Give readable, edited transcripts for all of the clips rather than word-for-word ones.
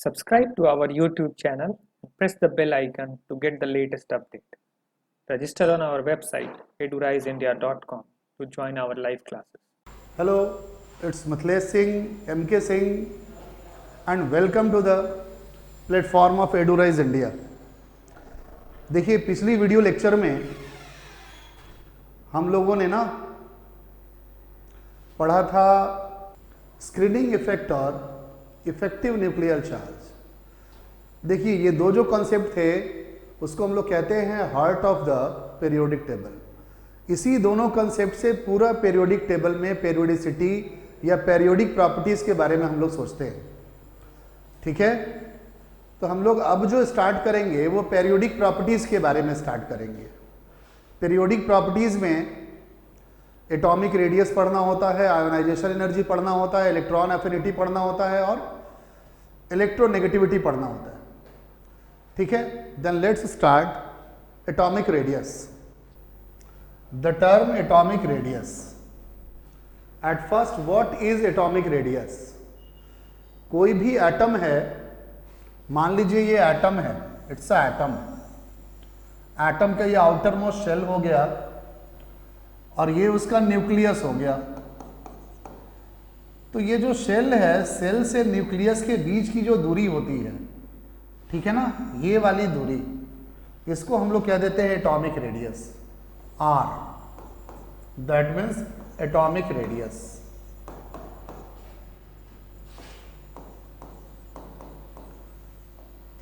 Subscribe to our YouTube channel and press the bell icon to get the latest update. Register on our website eduriseindia.com to join our live classes. Hello, it's Matlesh Singh, MK Singh, and welcome to the platform of Edurise India. देखिए पिछली video lecture में हम लोगों ने ना पढ़ा था screening effect और इफेक्टिव न्यूक्लियर चार्ज। देखिए ये दो जो कॉन्सेप्ट थे उसको हम लोग कहते हैं heart of the periodic table. इसी दोनों कॉन्सेप्ट से पूरा पीरियोडिक टेबल में पेरियोडिसिटी या पीरियोडिक प्रॉपर्टीज के बारे में हम लोग सोचते हैं। ठीक है, तो हम लोग अब जो स्टार्ट करेंगे वो पीरियोडिक प्रॉपर्टीज के बारे में स्टार्ट करेंगे। पीरियोडिक प्रॉपर्टीज में एटॉमिक रेडियस पढ़ना होता है, आयोनाइजेशन एनर्जी पढ़ना होता है, इलेक्ट्रॉन एफिनिटी पढ़ना होता है और इलेक्ट्रोनेगेटिविटी पढ़ना होता है। ठीक है, then let's start atomic radius. The term atomic radius, at first what is atomic radius? कोई भी एटम है, मान लीजिए ये एटम है, इट्स अ एटम। एटम का ये आउटर मोस्ट शेल हो गया और ये उसका न्यूक्लियस हो गया। तो ये जो शेल है, सेल से न्यूक्लियस के बीच की जो दूरी होती है, ठीक है ना, ये वाली दूरी, इसको हम लोग कह देते हैं atomic radius, R. That means atomic radius.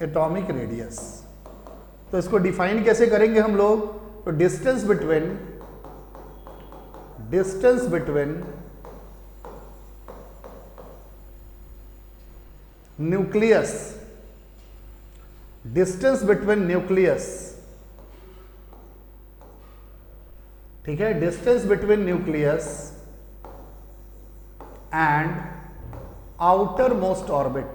Atomic radius, तो इसको डिफाइन कैसे करेंगे हम लोग? तो distance between nucleus, distance between nucleus, ठीक है, distance between nucleus and outermost orbit,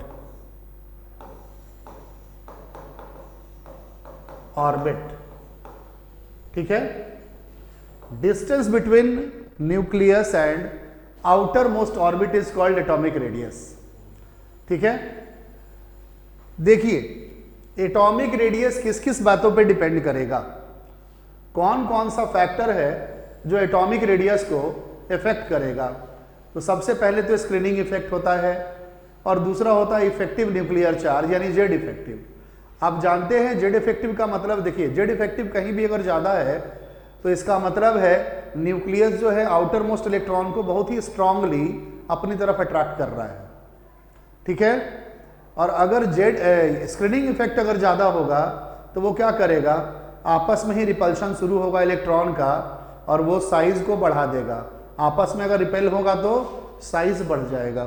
ठीक है, distance between nucleus and outermost orbit is called atomic radius. ठीक है, देखिए एटॉमिक रेडियस किस किस बातों पे डिपेंड करेगा, कौन कौन सा फैक्टर है जो एटॉमिक रेडियस को इफेक्ट करेगा? तो सबसे पहले तो स्क्रीनिंग इफेक्ट होता है और दूसरा होता है इफेक्टिव न्यूक्लियर चार्ज यानी जेड इफेक्टिव। आप जानते हैं जेड इफेक्टिव का मतलब, देखिए जेड इफेक्टिव कहीं भी अगर ज्यादा है तो इसका मतलब है न्यूक्लियस जो है आउटर मोस्ट इलेक्ट्रॉन को बहुत ही स्ट्रांगली अपनी तरफ अट्रैक्ट कर रहा है। ठीक है, और अगर जेड स्क्रीनिंग इफेक्ट अगर ज्यादा होगा तो वो क्या करेगा, आपस में ही रिपल्शन शुरू होगा इलेक्ट्रॉन का और वो साइज को बढ़ा देगा। आपस में अगर रिपेल होगा तो साइज बढ़ जाएगा।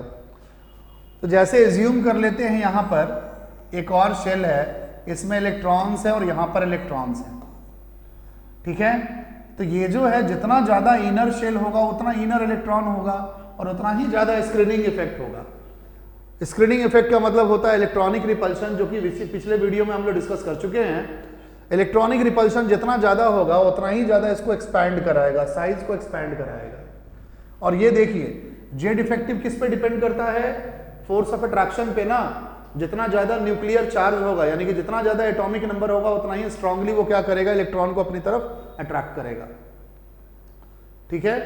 तो जैसे एज्यूम कर लेते हैं यहां पर एक और शेल है, इसमें इलेक्ट्रॉन्स है और यहां पर इलेक्ट्रॉन्स है। ठीक है, तो ये जो है जितना ज्यादा इनर शेल होगा उतना इनर इलेक्ट्रॉन होगा और उतना ही ज्यादा स्क्रीनिंग इफेक्ट होगा। स्क्रीनिंग इफेक्ट का मतलब होता है इलेक्ट्रॉनिक रिपल्शन, जो कि पिछले वीडियो में हम लोग डिस्कस कर चुके हैं। इलेक्ट्रॉनिक रिपल्शन जितना ज्यादा होगा उतना ही ज्यादा इसको एक्सपैंड कराएगा, साइज को एक्सपैंड कराएगा। और ये देखिए जेड इफेक्टिव किस पे डिपेंड करता है? फोर्स ऑफ अट्रैक्शन पे ना। जितना ज्यादा न्यूक्लियर चार्ज होगा यानी कि जितना ज्यादा एटॉमिक नंबर होगा उतना ही स्ट्रांगली वो क्या करेगा, इलेक्ट्रॉन को अपनी तरफ अट्रैक्ट करेगा। ठीक है,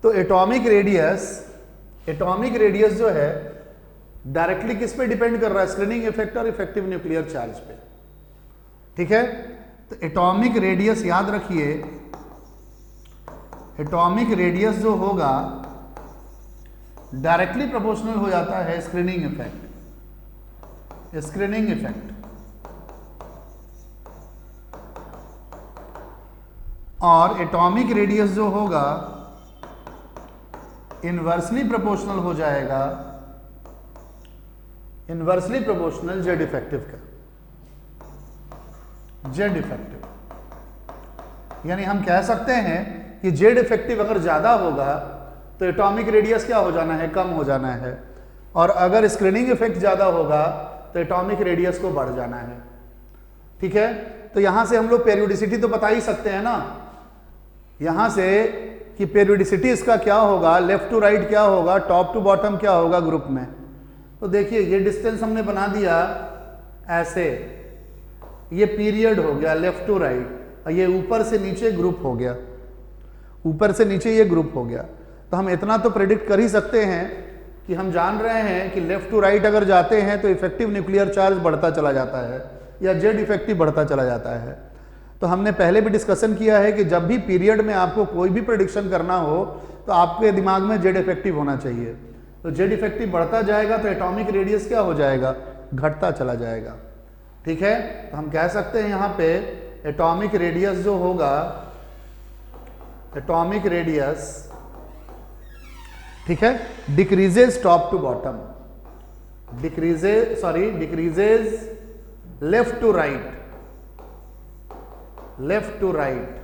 तो एटॉमिक रेडियस जो है डायरेक्टली किस पे डिपेंड कर रहा है? स्क्रीनिंग इफेक्ट और इफेक्टिव न्यूक्लियर चार्ज पे। ठीक है, तो एटॉमिक रेडियस याद रखिए, एटॉमिक रेडियस जो होगा डायरेक्टली प्रोपोर्शनल हो जाता है स्क्रीनिंग इफेक्ट। और एटॉमिक रेडियस जो होगा इनवर्सली प्रोपोर्शनल हो जाएगा, इनवर्सली प्रोपोर्शनल जेड इफेक्टिव का। जेड इफेक्टिव यानी हम कह सकते हैं कि जेड इफेक्टिव अगर ज्यादा होगा तो एटॉमिक रेडियस क्या हो जाना है, कम हो जाना है, और अगर स्क्रीनिंग इफेक्ट ज्यादा होगा तो एटॉमिक रेडियस को बढ़ जाना है। ठीक है, तो यहां से हम लोग पेरियोडिसिटी तो बता ही सकते हैं ना, यहां से कि पेरियोडिसिटी इसका क्या होगा, लेफ्ट टू राइट क्या होगा, टॉप टू बॉटम क्या होगा ग्रुप में। तो देखिए ये डिस्टेंस हमने बना दिया ऐसे, ये पीरियड हो गया लेफ्ट टू राइट, और ये ऊपर से नीचे ग्रुप हो गया, ऊपर से नीचे ये ग्रुप हो गया। तो हम इतना तो प्रेडिक्ट कर ही सकते हैं कि हम जान रहे हैं कि लेफ्ट टू राइट अगर जाते हैं तो इफेक्टिव न्यूक्लियर चार्ज बढ़ता चला जाता है या जेड इफेक्टिव बढ़ता चला जाता है। तो हमने पहले भी डिस्कशन किया है कि जब भी पीरियड में आपको कोई भी प्रेडिक्शन करना हो तो आपके दिमाग में जेड इफेक्टिव होना चाहिए। तो जेड इफेक्टिव बढ़ता जाएगा तो एटॉमिक रेडियस क्या हो जाएगा, घटता चला जाएगा। ठीक है, तो हम कह सकते हैं यहाँ पे एटॉमिक रेडियस जो होगा, एटॉमिक रेडियस, ठीक है, decreases top to bottom, decreases left to right, left to right.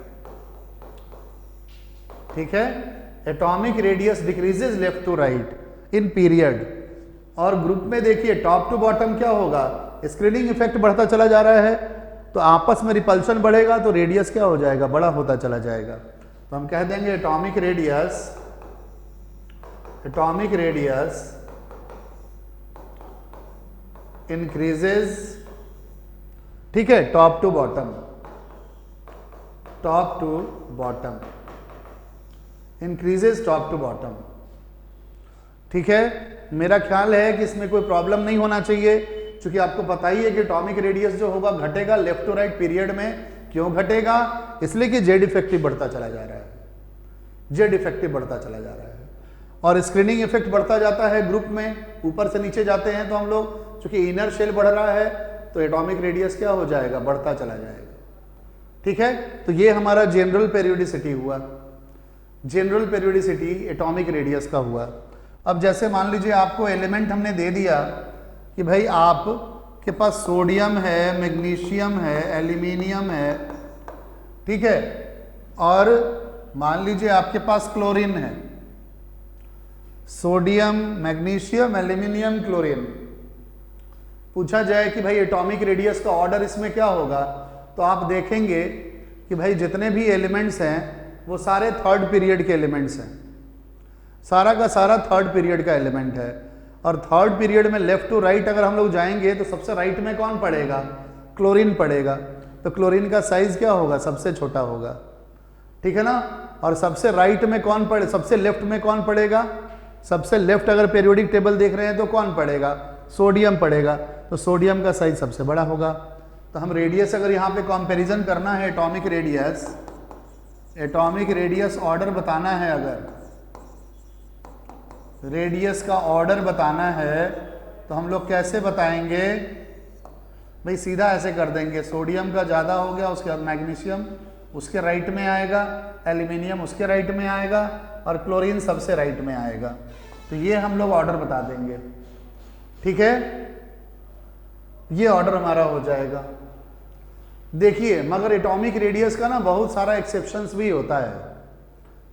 ठीक है, atomic radius decreases left to right in period. और ग्रुप में देखिए टॉप टू बॉटम क्या होगा, स्क्रीनिंग इफेक्ट बढ़ता चला जा रहा है, तो आपस में रिपल्शन बढ़ेगा तो रेडियस क्या हो जाएगा, बड़ा होता चला जाएगा। तो हम कह देंगे atomic radius, atomic radius increases, ठीक है, top to bottom, top to bottom, increases top to bottom. ठीक है, मेरा ख्याल है कि इसमें कोई प्रॉब्लम नहीं होना चाहिए, क्योंकि आपको पता ही है कि एटॉमिक रेडियस जो होगा घटेगा लेफ्ट टू राइट पीरियड में। क्यों घटेगा, इसलिए कि जेड इफेक्टिव बढ़ता चला जा रहा है, जेड इफेक्टिव बढ़ता चला जा रहा है, और स्क्रीनिंग इफेक्ट बढ़ता जाता है ग्रुप में, ऊपर से नीचे जाते हैं तो हम लोग, क्योंकि इनर शेल बढ़ रहा है तो एटॉमिक रेडियस क्या हो जाएगा, बढ़ता चला जाएगा। ठीक है, तो ये हमारा जनरल पेरियोडिसिटी हुआ, जनरल पेरियोडिसिटी एटॉमिक रेडियस का हुआ। अब जैसे मान लीजिए आपको एलिमेंट हमने दे दिया कि भाई आपके पास सोडियम है, मैग्नीशियम है, एल्यूमिनियम है, ठीक है, और मान लीजिए आपके पास क्लोरीन है, सोडियम, मैग्नीशियम, एल्यूमिनियम, क्लोरीन। पूछा जाए कि भाई एटॉमिक रेडियस का ऑर्डर इसमें क्या होगा, तो आप देखेंगे कि भाई जितने भी एलिमेंट्स हैं वो सारे थर्ड पीरियड के एलिमेंट्स हैं, सारा का सारा थर्ड पीरियड का एलिमेंट है। और थर्ड पीरियड में लेफ्ट टू राइट अगर हम लोग जाएंगे तो सबसे राइट में कौन पड़ेगा, क्लोरीन पड़ेगा। तो क्लोरीन का साइज क्या होगा, सबसे छोटा होगा। ठीक है ना, और सबसे राइट में कौन पड़े, सबसे लेफ्ट में कौन पड़ेगा, सबसे लेफ्ट अगर पीरियोडिक टेबल देख रहे हैं तो कौन पड़ेगा, सोडियम पड़ेगा। तो सोडियम का साइज सबसे बड़ा होगा। तो हम रेडियस अगर यहाँ पे कंपैरिजन करना है, atomic radius, atomic radius order बताना है, अगर रेडियस का ऑर्डर बताना है तो हम लोग कैसे बताएंगे भाई, सीधा ऐसे कर देंगे, सोडियम का ज़्यादा हो गया, उसके बाद मैग्नीशियम उसके राइट में आएगा, एल्यूमिनियम उसके राइट में आएगा, और क्लोरीन सबसे राइट में आएगा। तो ये हम लोग ऑर्डर बता देंगे। ठीक है, ये ऑर्डर हमारा हो जाएगा। देखिए, मगर एटॉमिक रेडियस का ना बहुत सारा एक्सेप्शंस भी होता है,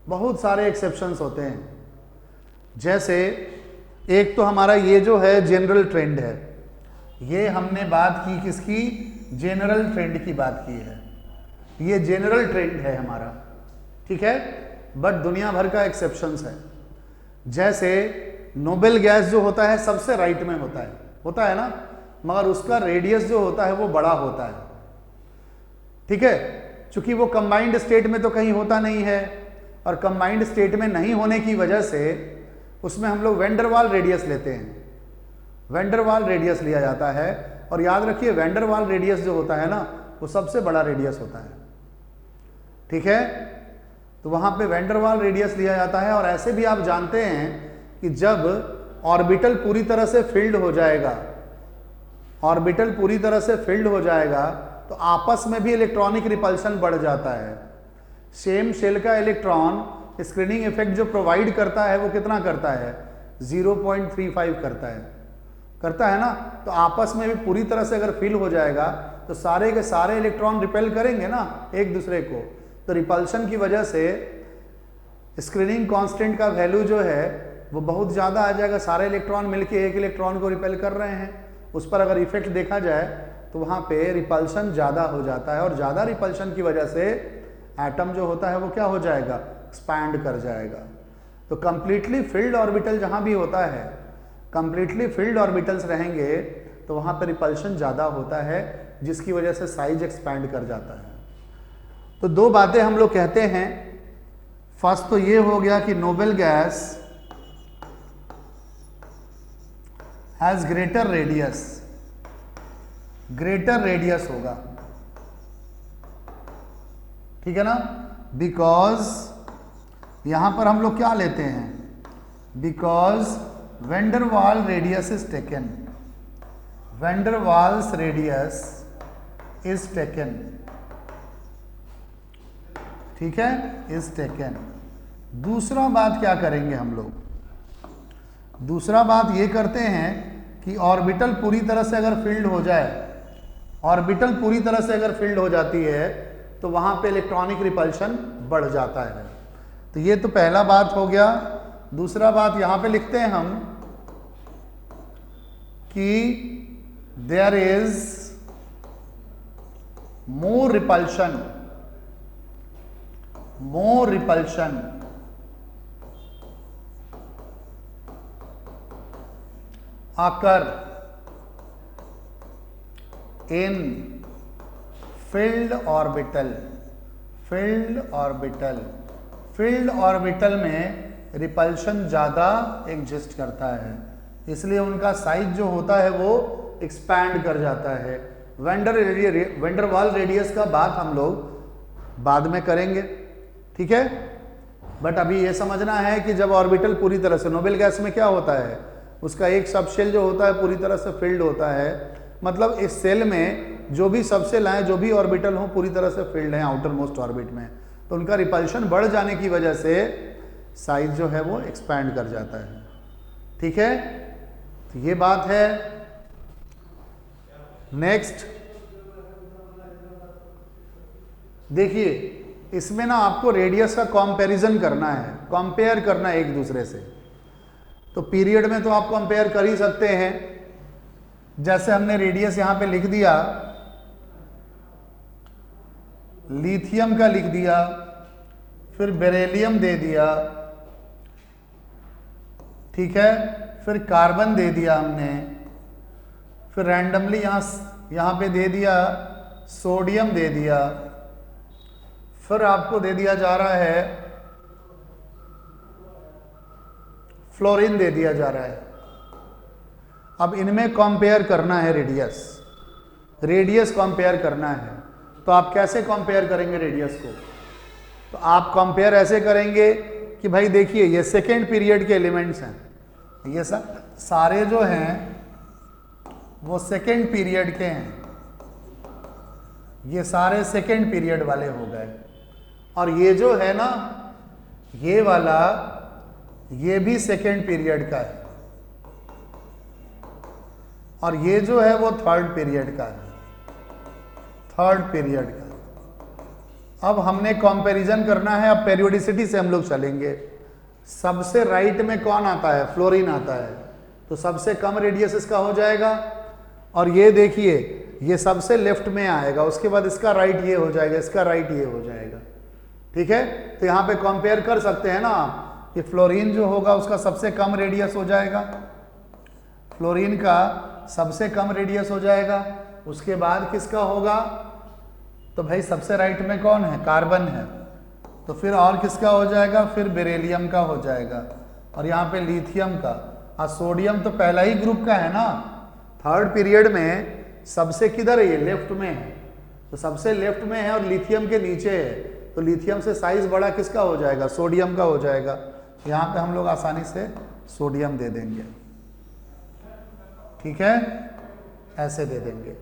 बहुत सारे एक्सेप्शंस होते हैं। जैसे एक तो हमारा ये जो है जनरल ट्रेंड है, ये हमने बात की किसकी, जनरल ट्रेंड की बात की है, ये जनरल ट्रेंड है हमारा। ठीक है, बट दुनिया भर का एक्सेप्शंस है। जैसे नोबेल गैस जो होता है सबसे राइट में होता है ना, मगर उसका रेडियस जो होता है वो बड़ा होता है। ठीक है, चूंकि वो कंबाइंड स्टेट में तो कहीं होता नहीं है, और कंबाइंड स्टेट में नहीं होने की वजह से उसमें हम लोग वेंडरवाल रेडियस लेते हैं, वेंडरवाल रेडियस लिया जाता है। और याद रखिए वेंडरवाल रेडियस जो होता है ना वो सबसे बड़ा रेडियस होता है। ठीक है, तो वहां पे वेंडरवाल रेडियस लिया जाता है। और ऐसे भी आप जानते हैं कि जब ऑर्बिटल पूरी तरह से फिल्ड हो जाएगा, ऑर्बिटल पूरी तरह से फिल्ड हो जाएगा तो आपस में भी इलेक्ट्रॉनिक रिपल्शन बढ़ जाता है। सेम शेल का इलेक्ट्रॉन स्क्रीनिंग इफेक्ट जो प्रोवाइड करता है वो कितना करता है, 0.35 करता है ना। तो आपस में भी पूरी तरह से अगर फिल हो जाएगा तो सारे के सारे इलेक्ट्रॉन रिपेल करेंगे ना एक दूसरे को। तो रिपल्शन की वजह से स्क्रीनिंग कांस्टेंट का वैल्यू जो है वो बहुत ज़्यादा आ जाएगा। सारे इलेक्ट्रॉन मिलके एक इलेक्ट्रॉन को रिपेल कर रहे हैं, उस पर अगर इफेक्ट देखा जाए तो वहाँ पे रिपल्शन ज़्यादा हो जाता है। और ज़्यादा रिपल्शन की वजह से एटम जो होता है वो क्या हो जाएगा, एक्सपैंड कर जाएगा। तो कंप्लीटली फिल्ड ऑर्बिटल जहाँ भी होता है, कंप्लीटली फिल्ड ऑर्बिटल्स रहेंगे तो वहाँ पर रिपल्शन ज़्यादा होता है, जिसकी वजह से साइज एक्सपैंड कर जाता है। तो दो बातें हम लोग कहते हैं। फर्स्ट तो ये हो गया कि noble gas has greater radius होगा, ठीक है ना, बिकॉज यहां पर हम लोग क्या लेते हैं, because van der Waal radius is taken, van der Waals radius is taken, ठीक है, इज टेकन। दूसरा बात क्या करेंगे हम लोग, दूसरा बात ये करते हैं कि ऑर्बिटल पूरी तरह से अगर फील्ड हो जाए, ऑर्बिटल पूरी तरह से अगर फील्ड हो जाती है तो वहां पे इलेक्ट्रॉनिक रिपल्शन बढ़ जाता है। तो ये तो पहला बात हो गया। दूसरा बात यहां पे लिखते हैं हम कि there is more repulsion occur in filled orbital में रिपल्शन ज़्यादा एग्जिस्ट करता है, इसलिए उनका साइज जो होता है वो एक्सपैंड कर जाता है। वेंडरवाल रेडियस का बात हम लोग बाद में करेंगे, ठीक है। बट अभी ये समझना है कि जब ऑर्बिटल पूरी तरह से, नोबेल गैस में क्या होता है, उसका एक सबशेल जो होता है पूरी तरह से फिल्ड होता है, मतलब इस सेल में जो भी सबसेल हैं, जो भी ऑर्बिटल हो पूरी तरह से फिल्ड हैं आउटर मोस्ट ऑर्बिट में, तो उनका रिपल्शन बढ़ जाने की वजह से साइज जो है वो एक्सपैंड कर जाता है, ठीक है। तो ये बात है। नेक्स्ट देखिए, इसमें ना आपको रेडियस का कंपैरिजन करना है, कंपेयर करना है एक दूसरे से। तो पीरियड में तो आप कंपेयर कर ही सकते हैं, जैसे हमने रेडियस यहां पे लिख दिया, लिथियम का लिख दिया, फिर बेरिलियम दे दिया, ठीक है, फिर कार्बन दे दिया हमने, फिर रैंडमली यहां पे दे दिया सोडियम दे दिया, फिर आपको दे दिया जा रहा है फ्लोरीन दे दिया जा रहा है। अब इनमें कंपेयर करना है रेडियस कंपेयर करना है। तो आप कैसे कंपेयर करेंगे रेडियस को, तो आप कंपेयर ऐसे करेंगे कि भाई देखिए ये सेकेंड पीरियड के एलिमेंट्स हैं, ये सारे जो हैं वो सेकेंड पीरियड के हैं, ये सारे सेकेंड पीरियड वाले हो गए, और ये जो है ना ये वाला, ये भी सेकेंड पीरियड का है, और ये जो है वो थर्ड पीरियड का है, थर्ड पीरियड का। अब हमने कंपैरिजन करना है, अब पेरियोडिसिटी से हम लोग चलेंगे। सबसे राइट में कौन आता है, फ्लोरीन आता है, तो सबसे कम रेडियस इसका हो जाएगा, और ये देखिए ये सबसे लेफ्ट में आएगा, उसके बाद इसका राइट ये हो जाएगा, इसका राइट ये हो जाएगा, ठीक है। तो यहाँ पे कंपेयर कर सकते हैं ना आप कि फ्लोरीन जो होगा उसका सबसे कम रेडियस हो जाएगा, फ्लोरीन का सबसे कम रेडियस हो जाएगा, उसके बाद किसका होगा, तो भाई सबसे राइट में कौन है, कार्बन है, तो फिर और किसका हो जाएगा, फिर बेरिलियम का हो जाएगा, और यहाँ पे लिथियम का, और सोडियम तो पहला ही ग्रुप का है ना, थर्ड पीरियड में सबसे किधर है, ये लेफ्ट में है, तो सबसे लेफ्ट में है और लिथियम के नीचे है, तो लिथियम से साइज बड़ा किसका हो जाएगा, सोडियम का हो जाएगा। यहाँ पे हम लोग आसानी से सोडियम दे देंगे, ठीक है, ऐसे दे देंगे।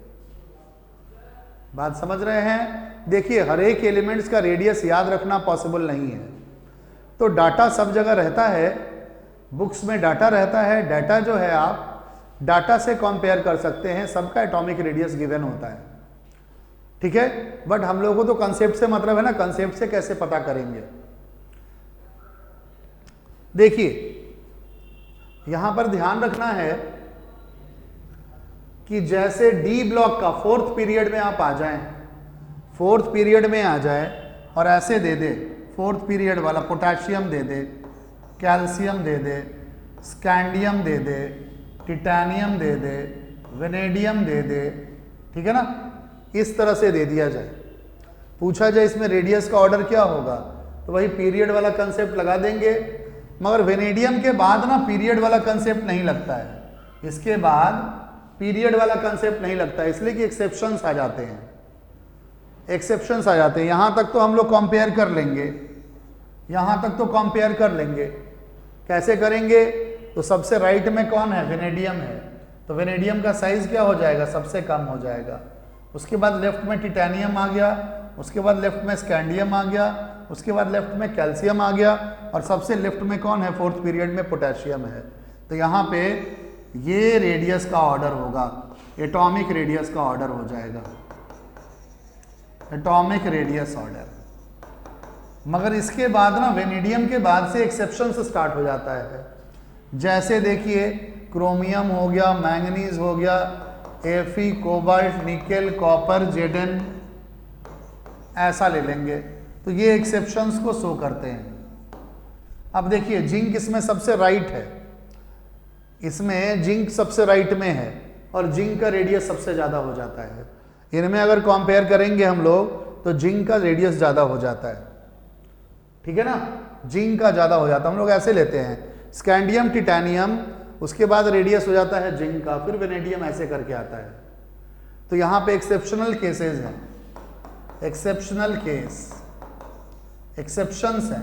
बात समझ रहे हैं। देखिए हर एक एलिमेंट्स का रेडियस याद रखना पॉसिबल नहीं है, तो डाटा सब जगह रहता है, बुक्स में डाटा रहता है, डाटा जो है आप डाटा से कंपेयर कर सकते हैं, सबका एटॉमिक रेडियस गिवन होता है, ठीक है। बट हम लोगों को तो कंसेप्ट से मतलब है ना, कंसेप्ट से कैसे पता करेंगे। देखिए यहां पर ध्यान रखना है कि जैसे डी ब्लॉक का फोर्थ पीरियड में आप आ जाएं, फोर्थ पीरियड में आ जाए और ऐसे दे दे, फोर्थ पीरियड वाला पोटेशियम दे दे, कैल्शियम दे दे, स्कैंडियम दे दे, टिटैनियम दे दे, वेनेडियम दे दे, ठीक है ना, इस तरह से दे दिया जाए। पूछा जाए इसमें रेडियस का ऑर्डर क्या होगा, तो वही पीरियड वाला कंसेप्ट लगा देंगे। मगर वेनेडियम के बाद ना पीरियड वाला कंसेप्ट नहीं लगता है, इसके बाद पीरियड वाला कंसेप्ट नहीं लगता है, इसलिए कि एक्सेप्शंस आ जाते हैं, एक्सेप्शंस आ जाते हैं। यहाँ तक तो हम लोग कंपेयर कर लेंगे, यहाँ तक तो कंपेयर कर लेंगे। कैसे करेंगे, तो सबसे राइट में कौन है, वेनेडियम है, तो वेनेडियम का साइज क्या हो जाएगा, सबसे कम हो जाएगा। उसके बाद लेफ्ट में टिटैनियम आ गया, उसके बाद लेफ्ट में स्कैंडियम आ गया, उसके बाद लेफ्ट में कैल्शियम आ गया, और सबसे लेफ्ट में कौन है, फोर्थ पीरियड में पोटेशियम है। तो यहाँ पे ये रेडियस का ऑर्डर होगा, एटॉमिक रेडियस का ऑर्डर हो जाएगा, एटॉमिक रेडियस ऑर्डर। मगर इसके बाद ना वेनेडियम के बाद से एक्सेप्शन से स्टार्ट हो जाता है। जैसे देखिए क्रोमियम हो गया, मैंगनीज हो गया, एफी, कोबाल्ट, निकेल, कॉपर, जेडन, ऐसा ले लेंगे, तो ये एक्सेप्शंस को शो करते हैं। अब देखिए जिंक इसमें सबसे राइट है, इसमें जिंक सबसे राइट में है, और जिंक का रेडियस सबसे ज़्यादा हो जाता है। इनमें अगर कंपेयर करेंगे हम लोग तो जिंक का रेडियस ज़्यादा हो जाता है, ठीक है ना, जिंक का ज़्यादा हो जाता है। हम लोग ऐसे लेते हैं स्कैंडियम, टिटैनियम, उसके बाद रेडियस हो जाता है जिंक का, फिर वेनेडियम, ऐसे करके आता है। तो यहाँ पे एक्सेप्शनल केसेस हैं, एक्सेप्शनल केस, एक्सेप्शंस हैं,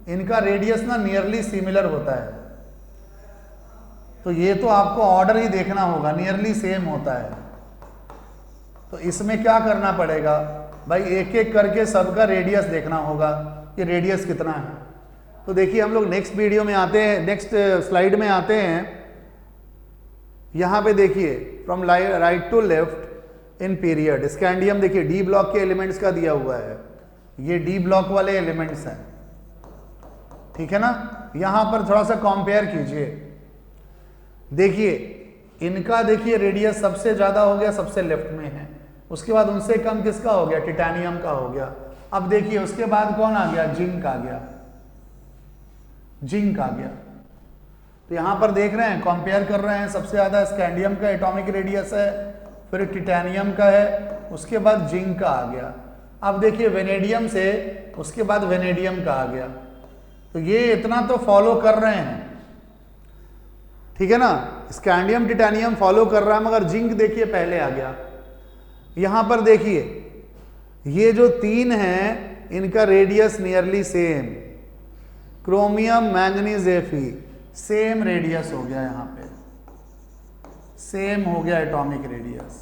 इनका रेडियस ना नियरली सिमिलर होता है। तो ये तो आपको ऑर्डर ही देखना होगा, नियरली सेम होता है। तो इसमें क्या करना पड़ेगा भाई, एक एक करके सबका रेडियस देखना होगा कि रेडियस कितना है। तो देखिए हम लोग नेक्स्ट वीडियो में आते हैं, नेक्स्ट स्लाइड में आते हैं। यहाँ पे देखिए from right to left in period, scandium देखिए डी ब्लॉक के एलिमेंट्स का दिया हुआ है, ये डी ब्लॉक वाले एलिमेंट्स हैं, ठीक है ना। यहाँ पर थोड़ा सा कंपेयर कीजिए, देखिए इनका देखिए रेडियस सबसे ज़्यादा हो गया, सबसे लेफ्ट में है, उसके बाद उनसे कम किसका हो गया, टिटैनियम का हो गया। अब देखिए उसके बाद कौन आ गया, जिंक आ गया, जिंक आ गया। तो यहां पर देख रहे हैं कंपेयर कर रहे हैं, सबसे ज़्यादा स्कैंडियम का एटॉमिक रेडियस है, फिर टिटैनियम का है, उसके बाद जिंक का आ गया। अब देखिए वेनेडियम से उसके बाद वेनेडियम का आ गया। तो ये इतना तो फॉलो कर रहे हैं, ठीक है ना, स्कैंडियम टिटैनियम फॉलो कर रहा है, मगर जिंक देखिए पहले आ गया। यहां पर देखिए ये जो तीन हैं इनका radius nearly same, chromium, manganese, एफी, सेम रेडियस हो गया, यहां पे सेम हो गया एटॉमिक रेडियस।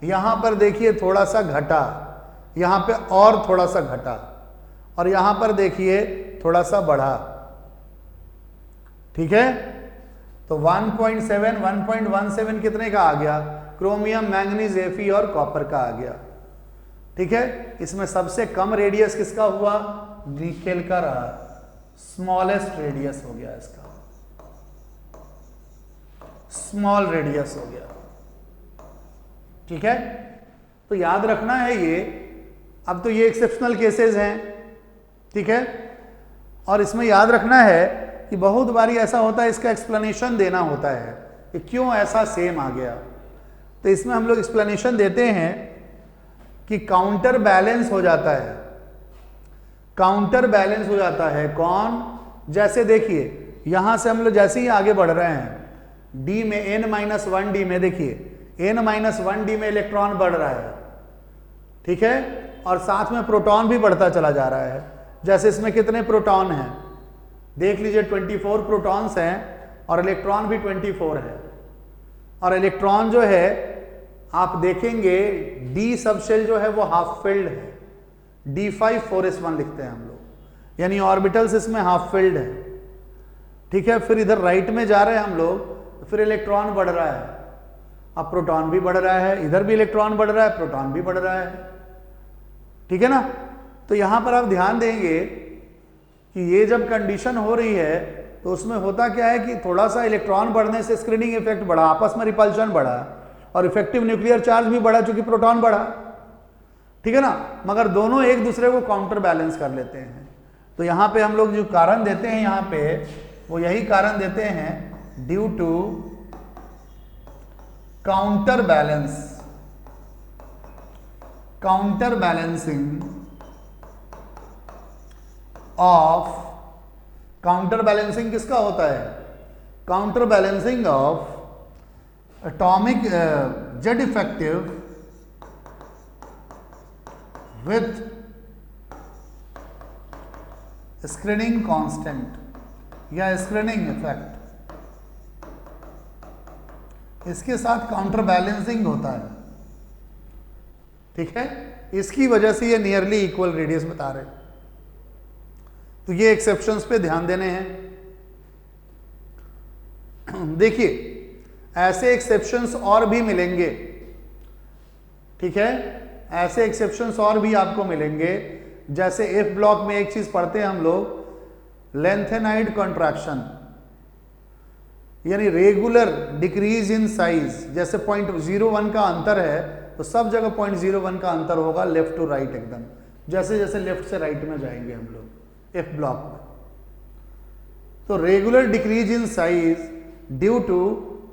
यहां पर देखिए थोड़ा सा घटा, यहां पे और थोड़ा सा घटा, और यहां पर देखिए थोड़ा सा बढ़ा, ठीक है। तो 1.7 1.17 कितने का आ गया, क्रोमियम, मैंगनीज, एफी और कॉपर का आ गया, ठीक है। इसमें सबसे कम रेडियस किसका हुआ, निकेल का रहा, स्मॉलेस्ट रेडियस हो गया इसका, स्मॉल रेडियस हो गया, ठीक है। तो याद रखना है ये। अब तो ये एक्सेप्शनल केसेस हैं, ठीक है, और इसमें याद रखना है कि बहुत बारी ऐसा होता है, इसका एक्सप्लेनेशन देना होता है कि क्यों ऐसा सेम आ गया। तो इसमें हम लोग एक्सप्लेनेशन देते हैं कि काउंटर बैलेंस हो जाता है, काउंटर बैलेंस हो जाता है। कौन, जैसे देखिए यहां से हम लोग जैसे ही आगे बढ़ रहे हैं डी में, n-1 डी में, देखिए n-1 डी में इलेक्ट्रॉन बढ़ रहा है, ठीक है, और साथ में प्रोटॉन भी बढ़ता चला जा रहा है। जैसे इसमें कितने प्रोटॉन हैं देख लीजिए, 24 प्रोटॉन्स हैं और इलेक्ट्रॉन भी 24 है। और इलेक्ट्रॉन जो है आप देखेंगे डी सबशेल जो है वो हाफ फिल्ड है, D5 4s1 लिखते हैं हम लोग, यानी ऑर्बिटल्स इसमें हाफ फिल्ड है, ठीक है। फिर इधर राइट में जा रहे हैं हम लोग, फिर इलेक्ट्रॉन बढ़ रहा है, अब प्रोटॉन भी बढ़ रहा है, इधर भी इलेक्ट्रॉन बढ़ रहा है, प्रोटॉन भी बढ़ रहा है, ठीक है ना। तो यहां पर आप ध्यान देंगे कि ये जब कंडीशन हो रही है तो उसमें होता क्या है कि थोड़ा सा इलेक्ट्रॉन बढ़ने से स्क्रीनिंग इफेक्ट बढ़ा, आपस में रिपल्शन बढ़ा, और इफेक्टिव न्यूक्लियर चार्ज भी बढ़ा चूंकि प्रोटॉन बढ़ा, ठीक है ना। मगर दोनों एक दूसरे को काउंटर बैलेंस कर लेते हैं। तो यहाँ पे हम लोग जो कारण देते हैं यहाँ पे वो यही कारण देते हैं, due to counter balancing of, counter balancing किसका होता है? Counter balancing of atomic Z effective with screening constant या स्क्रीनिंग इफेक्ट, इसके साथ काउंटर बैलेंसिंग होता है। ठीक है, इसकी वजह से ये नियरली इक्वल रेडियस बता रहे। तो ये एक्सेप्शंस पे ध्यान देने हैं। देखिए ऐसे एक्सेप्शंस और भी मिलेंगे। ठीक है, ऐसे एक्सेप्शंस और भी आपको मिलेंगे। जैसे इफ ब्लॉक में एक चीज पढ़ते हैं हम लोग, लेंथेनाइड कॉन्ट्रैक्शन, यानी रेगुलर डिक्रीज इन साइज। जैसे 0.01 का अंतर है तो सब जगह 0.01 का अंतर होगा लेफ्ट टू राइट एकदम, जैसे जैसे लेफ्ट से राइट में जाएंगे हम लोग इफ ब्लॉक में। तो regular decrease in size due to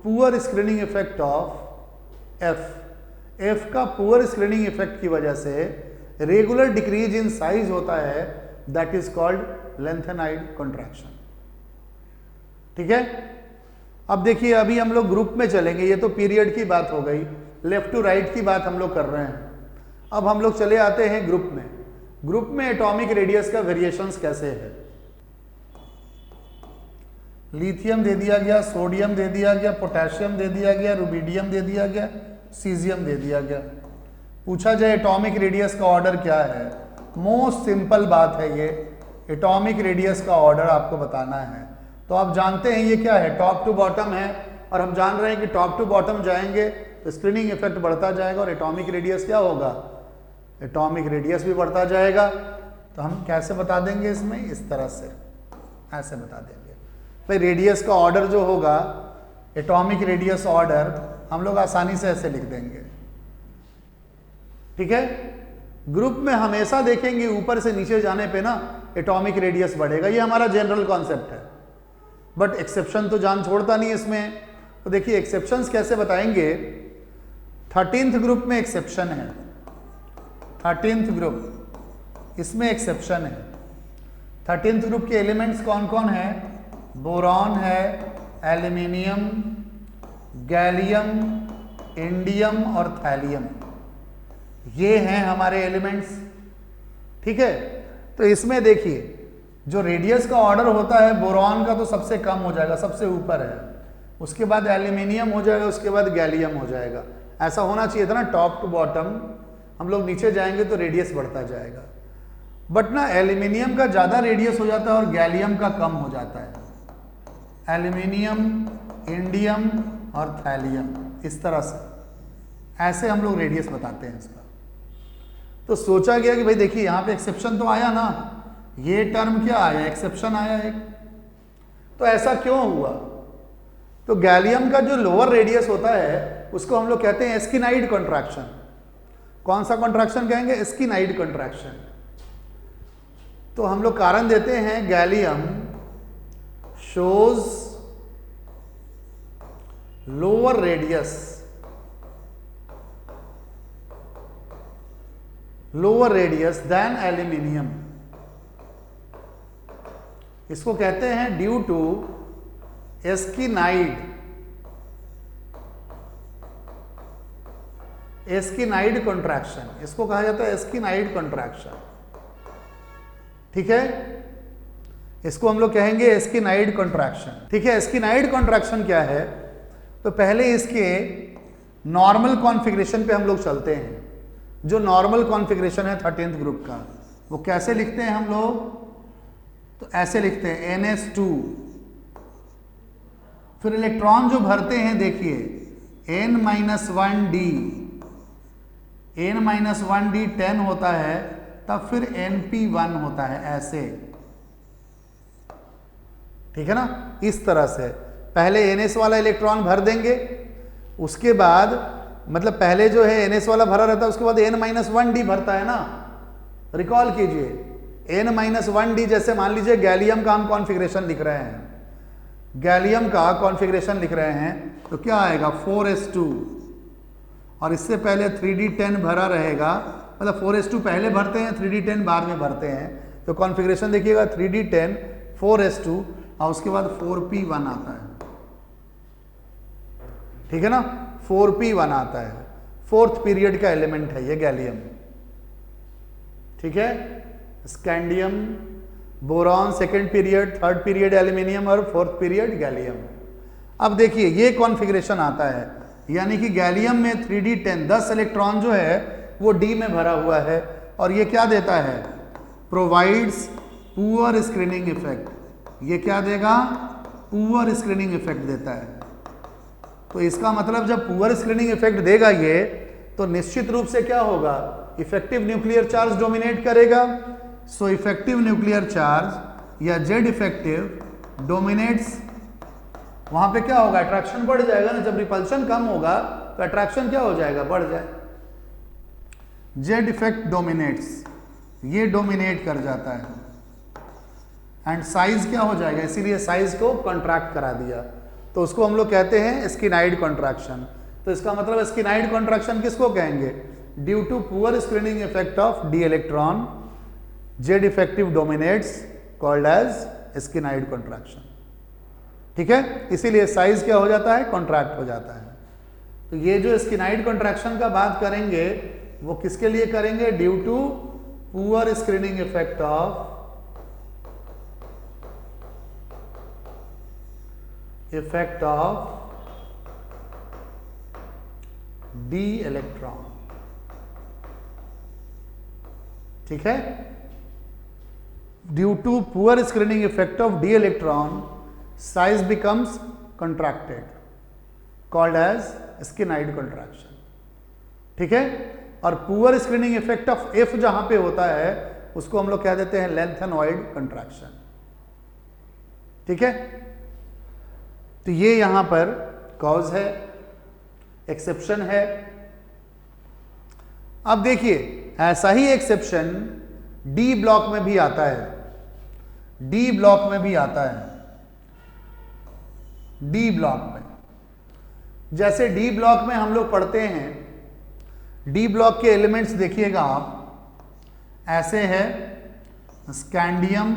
poor screening effect of f का पुअर स्क्रीनिंग इफेक्ट की वजह से रेगुलर डिक्रीज इन साइज होता है, that is called lanthanide contraction. ठीक है, अब देखिए अभी हम लोग ग्रुप में चलेंगे। ये तो पीरियड की बात हो गई, लेफ्ट टू राइट की बात हम लोग कर रहे हैं। अब हम लोग चले आते हैं ग्रुप में। ग्रुप में एटॉमिक रेडियस का वेरिएशंस कैसे है? लिथियम दे दिया गया, सोडियम दे दिया गया, पोटेशियम दे दिया गया, रुबिडियम दे दिया गया, सीजियम दे दिया गया। पूछा जाए एटॉमिक रेडियस का ऑर्डर क्या है? मोस्ट सिंपल बात है ये, एटॉमिक रेडियस का ऑर्डर आपको बताना है। तो आप जानते हैं ये क्या है, टॉप टू बॉटम है, और हम जान रहे हैं कि टॉप टू बॉटम जाएंगे तो स्क्रीनिंग इफेक्ट बढ़ता जाएगा और एटॉमिक रेडियस क्या होगा? एटॉमिक रेडियस भी बढ़ता जाएगा। तो हम कैसे बता देंगे इसमें? इस तरह से ऐसे बता देंगे भाई। रेडियस का ऑर्डर जो होगा, एटॉमिक रेडियस ऑर्डर, हम लोग आसानी से ऐसे लिख देंगे। ठीक है, ग्रुप में हमेशा देखेंगे ऊपर से नीचे जाने पे ना एटॉमिक रेडियस बढ़ेगा, ये हमारा जनरल कॉन्सेप्ट है। बट एक्सेप्शन तो जान छोड़ता नहीं इसमें। तो देखिए एक्सेप्शंस कैसे बताएंगे। 13th ग्रुप में एक्सेप्शन है, 13th ग्रुप, इसमें एक्सेप्शन है। 13th ग्रुप के एलिमेंट्स कौन कौन है? बोरॉन है, एल्यूमिनियम, गैलियम, इंडियम और थैलियम, ये हैं हमारे एलिमेंट्स। ठीक है, तो इसमें देखिए जो रेडियस का ऑर्डर होता है, बोरॉन का तो सबसे कम हो जाएगा, सबसे ऊपर है, उसके बाद एल्यूमिनियम हो जाएगा, उसके बाद गैलियम हो जाएगा। ऐसा होना चाहिए था ना, टॉप टू बॉटम। हम लोग नीचे जाएंगे तो रेडियस बढ़ता जाएगा। बट ना एल्यूमिनियम का ज़्यादा रेडियस हो जाता है और गैलियम का कम हो जाता है। एल्यूमिनियम, इंडियम और थैलियम, इस तरह से ऐसे हम लोग रेडियस बताते हैं इसका। तो सोचा गया कि भाई देखिए यहाँ पे एक्सेप्शन तो आया ना, ये टर्म क्या आया? एक्सेप्शन आया एक। तो ऐसा क्यों हुआ? तो गैलियम का जो लोअर रेडियस होता है उसको हम लोग कहते हैं एस्किनाइड कॉन्ट्रैक्शन। कौन सा कॉन्ट्रैक्शन कहेंगे? एस्किनाइड कॉन्ट्रैक्शन। तो हम लोग कारण देते हैं gallium shows lower radius then aluminium. इसको कहते हैं ड्यू टू एस्किनाइड कॉन्ट्रैक्शन। इसको कहा जाता है एस्किनाइड कॉन्ट्रैक्शन। ठीक है, इसको हम लोग कहेंगे एस्किनाइड कॉन्ट्रैक्शन। ठीक है, एस्किनाइड कॉन्ट्रैक्शन क्या है? तो पहले इसके नॉर्मल कॉन्फ़िगरेशन पे हम लोग चलते हैं। जो नॉर्मल कॉन्फ़िगरेशन है 13th ग्रुप का, वो कैसे लिखते हैं हम लोग? तो ऐसे लिखते हैं NS2। फिर इलेक्ट्रॉन जो भरते हैं देखिए N-1D, N-1D 10 होता है, तब फिर Np1 होता है, ऐसे। ठीक है ना, इस तरह से पहले NS वाला इलेक्ट्रॉन भर देंगे, उसके बाद मतलब पहले जो है NS वाला भरा रहता है, उसके बाद N-1D भरता है ना। रिकॉल कीजिए, N-1D, जैसे मान लीजिए गैलियम का हम कॉन्फ़िगरेशन लिख रहे हैं, गैलियम का कॉन्फ़िगरेशन लिख रहे हैं, तो क्या आएगा? 4s2 और इससे पहले 3D10 भरा रहेगा, मतलब 4s2 पहले भरते हैं, 3D10 बाद में भरते हैं। तो कॉन्फ़िगरेशन देखिएगा 3D10 4s2 और उसके बाद 4p1 आता है, ठीक है ना, 4p1 आता है, फोर्थ पीरियड का एलिमेंट है ये गैलियम, ठीक है। Scandium, boron second period, third period aluminium और फोर्थ पीरियड गैलियम। अब देखिए ये कॉन्फ़िगरेशन आता है, यानी कि गैलियम में 3D10 10 इलेक्ट्रॉन जो है वो D में भरा हुआ है, और ये क्या देता है, प्रोवाइड्स पुअर स्क्रीनिंग इफेक्ट। ये क्या देगा, पुअर स्क्रीनिंग इफेक्ट देता है। तो इसका मतलब जब पुअर स्क्रीनिंग इफेक्ट देगा ये, तो निश्चित रूप से क्या होगा, इफेक्टिव न्यूक्लियर चार्ज डोमिनेट करेगा। सो इफेक्टिव न्यूक्लियर चार्ज या जेड इफेक्टिव डोमिनेट्स, वहां पे क्या होगा, अट्रैक्शन बढ़ जाएगा ना, जब रिपल्शन कम होगा तो अट्रैक्शन क्या हो जाएगा, बढ़ जाए। जेड इफेक्ट डोमिनेट्स, ये डोमिनेट कर जाता है, एंड साइज क्या हो जाएगा, इसीलिए साइज को कॉन्ट्रैक्ट करा दिया, तो उसको हम लोग कहते हैं स्किनाइड कॉन्ट्रैक्शन। तो इसका मतलब स्किनाइड कॉन्ट्रैक्शन किसको कहेंगे, due to poor screening effect of D electron, Z effective dominates called as scandide contraction, ठीक है। इसीलिए साइज क्या हो जाता है, कॉन्ट्रैक्ट हो जाता है। तो ये जो स्किनाइड कॉन्ट्रैक्शन का बात करेंगे वो किसके लिए करेंगे, due to poor screening effect of D electron, ठीक है। Due to poor screening effect of D electron size becomes contracted called as scandide contraction, ठीक है। और poor screening effect of F जहां पे होता है उसको हम लोग कह देते हैं लेंथेनॉइड कॉन्ट्रैक्शन, ठीक है। तो ये यहां पर कॉज है, एक्सेप्शन है। अब देखिए ऐसा ही एक्सेप्शन डी ब्लॉक में भी आता है, डी ब्लॉक में भी आता है। डी ब्लॉक में, जैसे डी ब्लॉक में हम लोग पढ़ते हैं, डी ब्लॉक के एलिमेंट्स देखिएगा आप, ऐसे है स्कैंडियम,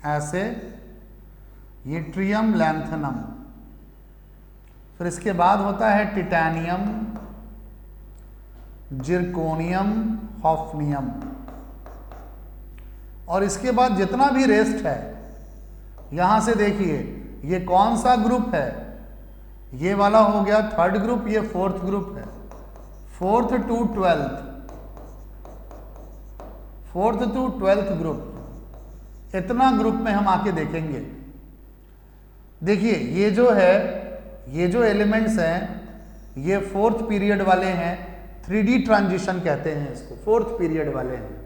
ऐसे यट्रियम लैंथनम, फिर इसके बाद होता है टिटैनियम, जिरकोनियम, हॉफनियम, और इसके बाद जितना भी रेस्ट है, यहां से देखिए ये कौन सा ग्रुप है, ये वाला हो गया थर्ड ग्रुप, ये फोर्थ ग्रुप है, फोर्थ टू ट्वेल्थ ग्रुप, इतना ग्रुप में हम आके देखेंगे। देखिए ये जो है, ये जो एलिमेंट्स हैं ये फोर्थ पीरियड वाले हैं, 3D ट्रांजिशन कहते हैं इसको, फोर्थ पीरियड वाले हैं।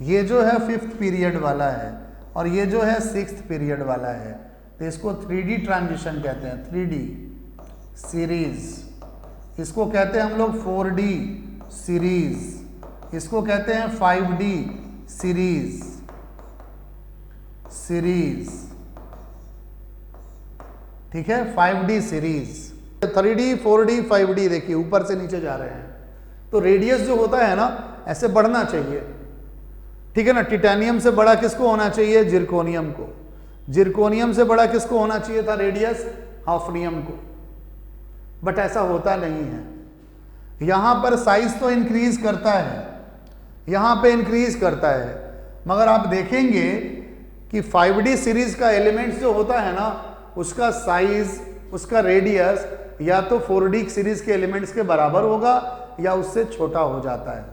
ये जो है फिफ्थ पीरियड वाला है, और ये जो है सिक्स्थ पीरियड वाला है, तो इसको 3D ट्रांजिशन कहते हैं, 3D सीरीज, इसको कहते हैं हम लोग 4D सीरीज, इसको कहते हैं 5D सीरीज, ठीक है, 5D series, 3D 4D 5D, देखिए ऊपर से नीचे जा रहे हैं। तो रेडियस जो होता है ना ऐसे बढ़ना चाहिए, ठीक है ना। टिटैनियम से बड़ा किसको होना चाहिए, जिरकोनियम को, जिरकोनियम से बड़ा किसको होना चाहिए था रेडियस, हॉफनियम को, बट ऐसा होता नहीं है। यहां पर साइज तो इंक्रीज करता है, यहां पे इंक्रीज करता है, मगर आप देखेंगे कि 5D सीरीज का एलिमेंट्स जो होता है ना उसका साइज, उसका रेडियस या तो 4D सीरीज के एलिमेंट्स के बराबर होगा या उससे छोटा हो जाता है,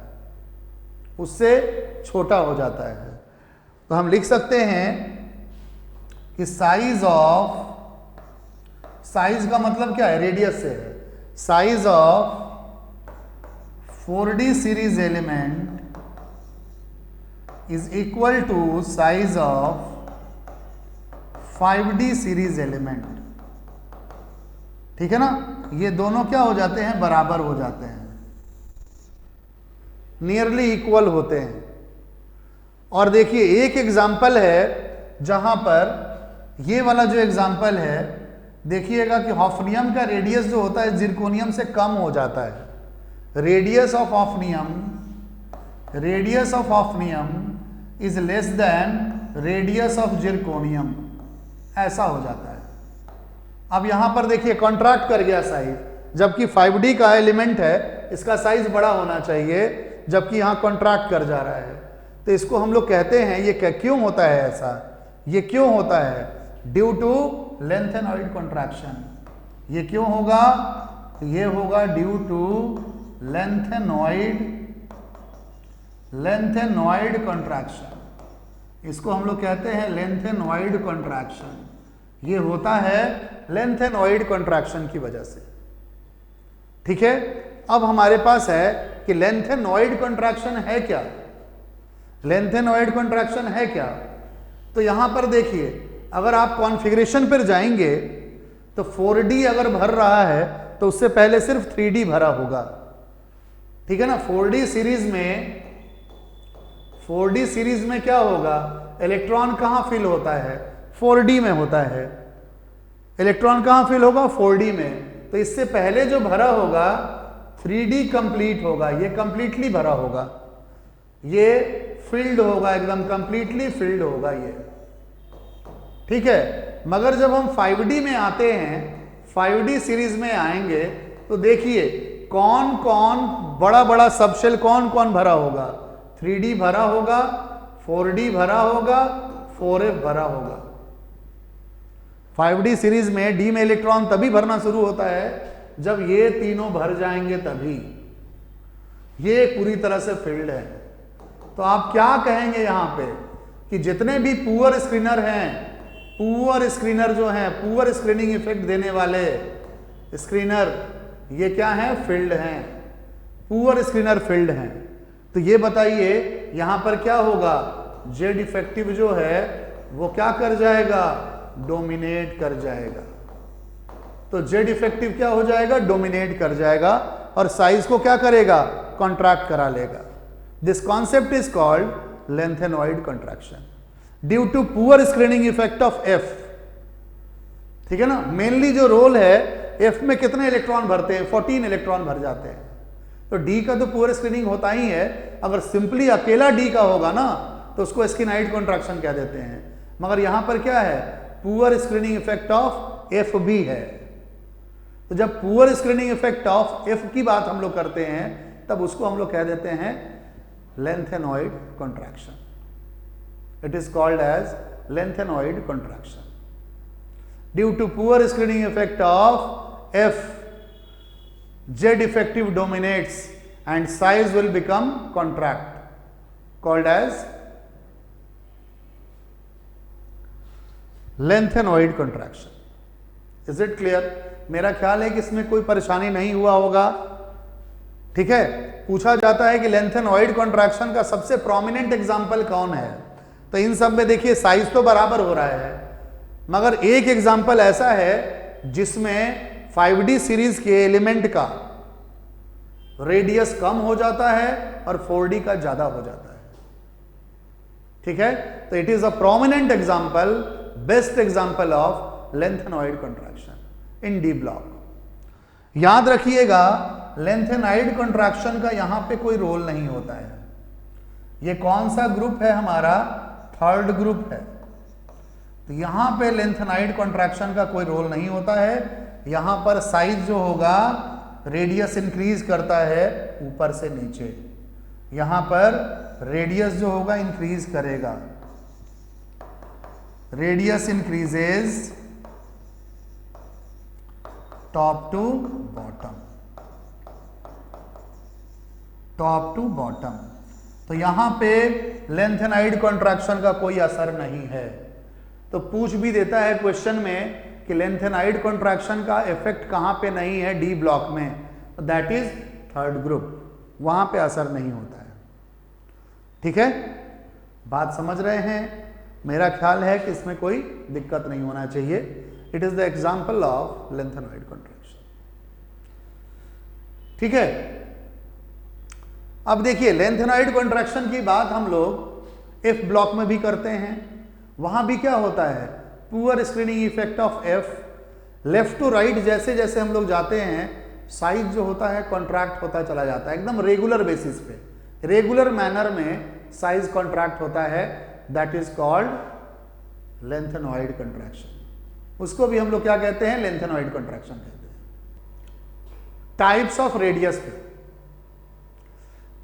उससे छोटा हो जाता है। तो हम लिख सकते हैं कि साइज ऑफ, साइज का मतलब क्या है, रेडियस से है, size of 4D series element is equal to size of 5D series element, ठीक है ना। ये दोनों क्या हो जाते हैं, बराबर हो जाते हैं, नियरली इक्वल होते हैं। और देखिए एक एग्जाम्पल है जहां पर ये वाला जो एग्जाम्पल है देखिएगा कि हॉफनियम का रेडियस जो होता है जिरकोनियम से कम हो जाता है। Radius of hafnium is less than radius of zirconium, ऐसा हो जाता है। अब यहां पर देखिए कॉन्ट्रैक्ट कर गया साइज, जबकि 5D का एलिमेंट है, इसका साइज बड़ा होना चाहिए, जबकि यहां कॉन्ट्रैक्ट कर जा रहा है। तो इसको हम लोग कहते हैं, ये क्यों होता है ऐसा, ये क्यों होता है? Due to lanthanoid contraction. ये क्यों होगा? ये होगा ड्यू टू लेंथेनॉइड कॉन्ट्रैक्शन। इसको हम लोग कहते हैं लेंथेनॉइड कॉन्ट्रैक्शन। ये होता है लेंथेनॉइड कॉन्ट्रैक्शन की वजह से। ठीक है, अब हमारे पास है कि लेंथेनॉइड कॉन्ट्रैक्शन है क्या? लेंथेनॉइड कॉन्ट्रैक्शन है क्या? तो यहां पर देखिए, अगर आप कॉन्फ़िगरेशन पर जाएंगे तो 4D अगर भर रहा है तो उससे पहले सिर्फ 3D भरा होगा। ठीक है ना? 4D सीरीज में क्या होगा? इलेक्ट्रॉन कहां फिल होता है? 4D में होता है। इलेक्ट्रॉन कहां फिल होगा? 4D में। तो इससे पहले जो भरा होगा 3D कंप्लीट होगा, ये कंप्लीटली भरा होगा, ये फिल्ड होगा, एकदम कंप्लीटली फिल्ड होगा ये। ठीक है, मगर जब हम 5D में आते हैं, 5D सीरीज में आएंगे तो देखिए कौन कौन बड़ा बड़ा सबशेल कौन कौन भरा होगा? 3D भरा होगा, 4D भरा होगा, 4F भरा होगा। 5D सीरीज में डी में इलेक्ट्रॉन तभी भरना शुरू होता है जब ये तीनों भर जाएंगे, तभी। ये पूरी तरह से फिल्ड है। तो आप क्या कहेंगे यहां पे कि जितने भी पुअर स्क्रीनर हैं, पुअर स्क्रीनर जो हैं, पुअर स्क्रीनिंग इफेक्ट देने वाले स्क्रीनर, ये क्या हैं? फील्ड हैं। पुअर स्क्रीनर फील्ड हैं। तो ये बताइए यहां पर क्या होगा? जेड इफेक्टिव जो है वो क्या कर जाएगा? डोमिनेट कर जाएगा। तो जेड इफेक्टिव क्या हो जाएगा? डोमिनेट कर जाएगा और साइज को क्या करेगा? कॉन्ट्रैक्ट करा लेगा। This concept is called lanthanoid contraction due to poor screening effect of f. ठीक है ना? मेनली जो रोल है, एफ में कितने इलेक्ट्रॉन भरते हैं? 14 इलेक्ट्रॉन भर जाते हैं। तो डी का तो पुअर स्क्रीनिंग होता ही है। अगर सिंपली अकेला डी का होगा ना तो उसको एस्कीनाइड कॉन्ट्रैक्शन कह देते हैं। मगर यहां पर क्या है? Poor screening effect of F भी है। तो जब poor screening effect of F की बात हम लोग करते हैं तब उसको हम लोग कह देते हैं lanthanoid contraction. It is called as lanthanoid contraction due to poor screening effect of f. Z effective dominates and size will become contract, called as lengthenoid contraction. Is it clear? मेरा ख्याल है कि इसमें कोई परेशानी नहीं हुआ होगा। ठीक है, पूछा जाता है कि लेंथेनॉइड कॉन्ट्रैक्शन का सबसे प्रोमिनेंट एग्जाम्पल कौन है? तो इन सब में देखिए साइज तो बराबर हो रहा है, मगर एक एग्जाम्पल ऐसा है जिसमें 5D सीरीज के एलिमेंट का रेडियस कम हो जाता है और 4D का ज्यादा हो जाता है। ठीक है, तो it is a prominent example, best example of lanthanoid contraction in D block. याद रखिएगा लेंथेनॉइड कॉन्ट्रैक्शन का यहां पे कोई रोल नहीं होता है। ये कौन सा ग्रुप है? हमारा थर्ड ग्रुप है। तो यहां पे लेंथेनॉइड कॉन्ट्रैक्शन का कोई रोल नहीं होता है। यहां पर साइज जो होगा रेडियस इंक्रीज करता है ऊपर से नीचे, यहां पर रेडियस जो होगा इंक्रीज करेगा। Radius increases top to bottom, top to bottom. तो यहां पे लेंथेनॉइड कॉन्ट्रैक्शन का कोई असर नहीं है। तो पूछ भी देता है क्वेश्चन में कि लेंथेनॉइड कॉन्ट्रैक्शन का इफेक्ट कहां पे नहीं है? डी ब्लॉक में। दैट इज थर्ड ग्रुप, वहां पे असर नहीं होता है। ठीक है, बात समझ रहे हैं? मेरा ख्याल है कि इसमें कोई दिक्कत नहीं होना चाहिए। It is the example of lanthanoid contraction. ठीक है, अब देखिए लेंथेनॉइड कॉन्ट्रैक्शन की बात हम लोग एफ ब्लॉक में भी करते हैं। वहां भी क्या होता है? Poor screening effect of f left to right जैसे जैसे हम लोग जाते हैं साइज जो होता है कॉन्ट्रैक्ट होता चला जाता है, एकदम रेगुलर बेसिस पे, रेगुलर मैनर में साइज कॉन्ट्रैक्ट होता है, that is called lanthanoid contraction. उसको भी हम लोग क्या कहते हैं, लेंथेनॉइड कंट्रैक्शन कहते हैं। टाइप्स ऑफ रेडियस पे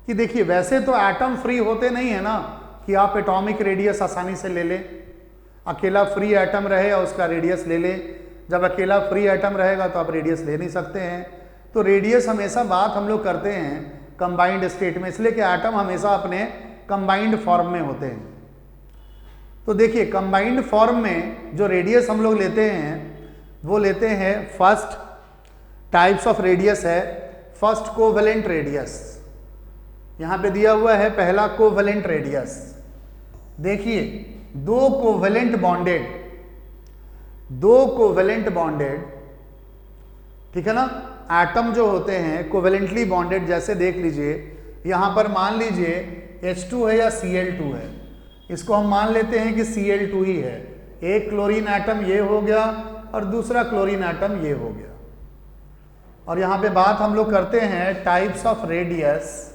कि देखिए वैसे तो एटम फ्री होते नहीं है ना कि आप एटॉमिक रेडियस आसानी से ले लें, अकेला फ्री एटम रहे या उसका रेडियस ले लें। जब अकेला फ्री एटम रहेगा तो आप रेडियस ले नहीं सकते हैं। तो रेडियस हमेशा बात हम लोग करते हैं कंबाइंड स्टेट में, इसलिए कि एटम हमेशा अपने कंबाइंड फॉर्म में होते हैं। तो देखिए कंबाइंड फॉर्म में जो रेडियस हम लोग लेते हैं वो लेते हैं, फर्स्ट टाइप्स ऑफ रेडियस है फर्स्ट कोवेलेंट रेडियस। यहां पे दिया हुआ है पहला कोवेलेंट रेडियस। देखिए दो कोवेलेंट बॉन्डेड, ठीक है ना, एटम जो होते हैं कोवेलेंटली बॉन्डेड, जैसे देख लीजिए यहां पर मान लीजिए H2 है या Cl2 है, इसको हम मान लेते हैं कि Cl2 ही है। एक क्लोरीन एटम ये हो गया और दूसरा क्लोरीन एटम ये हो गया। और यहां पे बात हम लोग करते हैं types of radius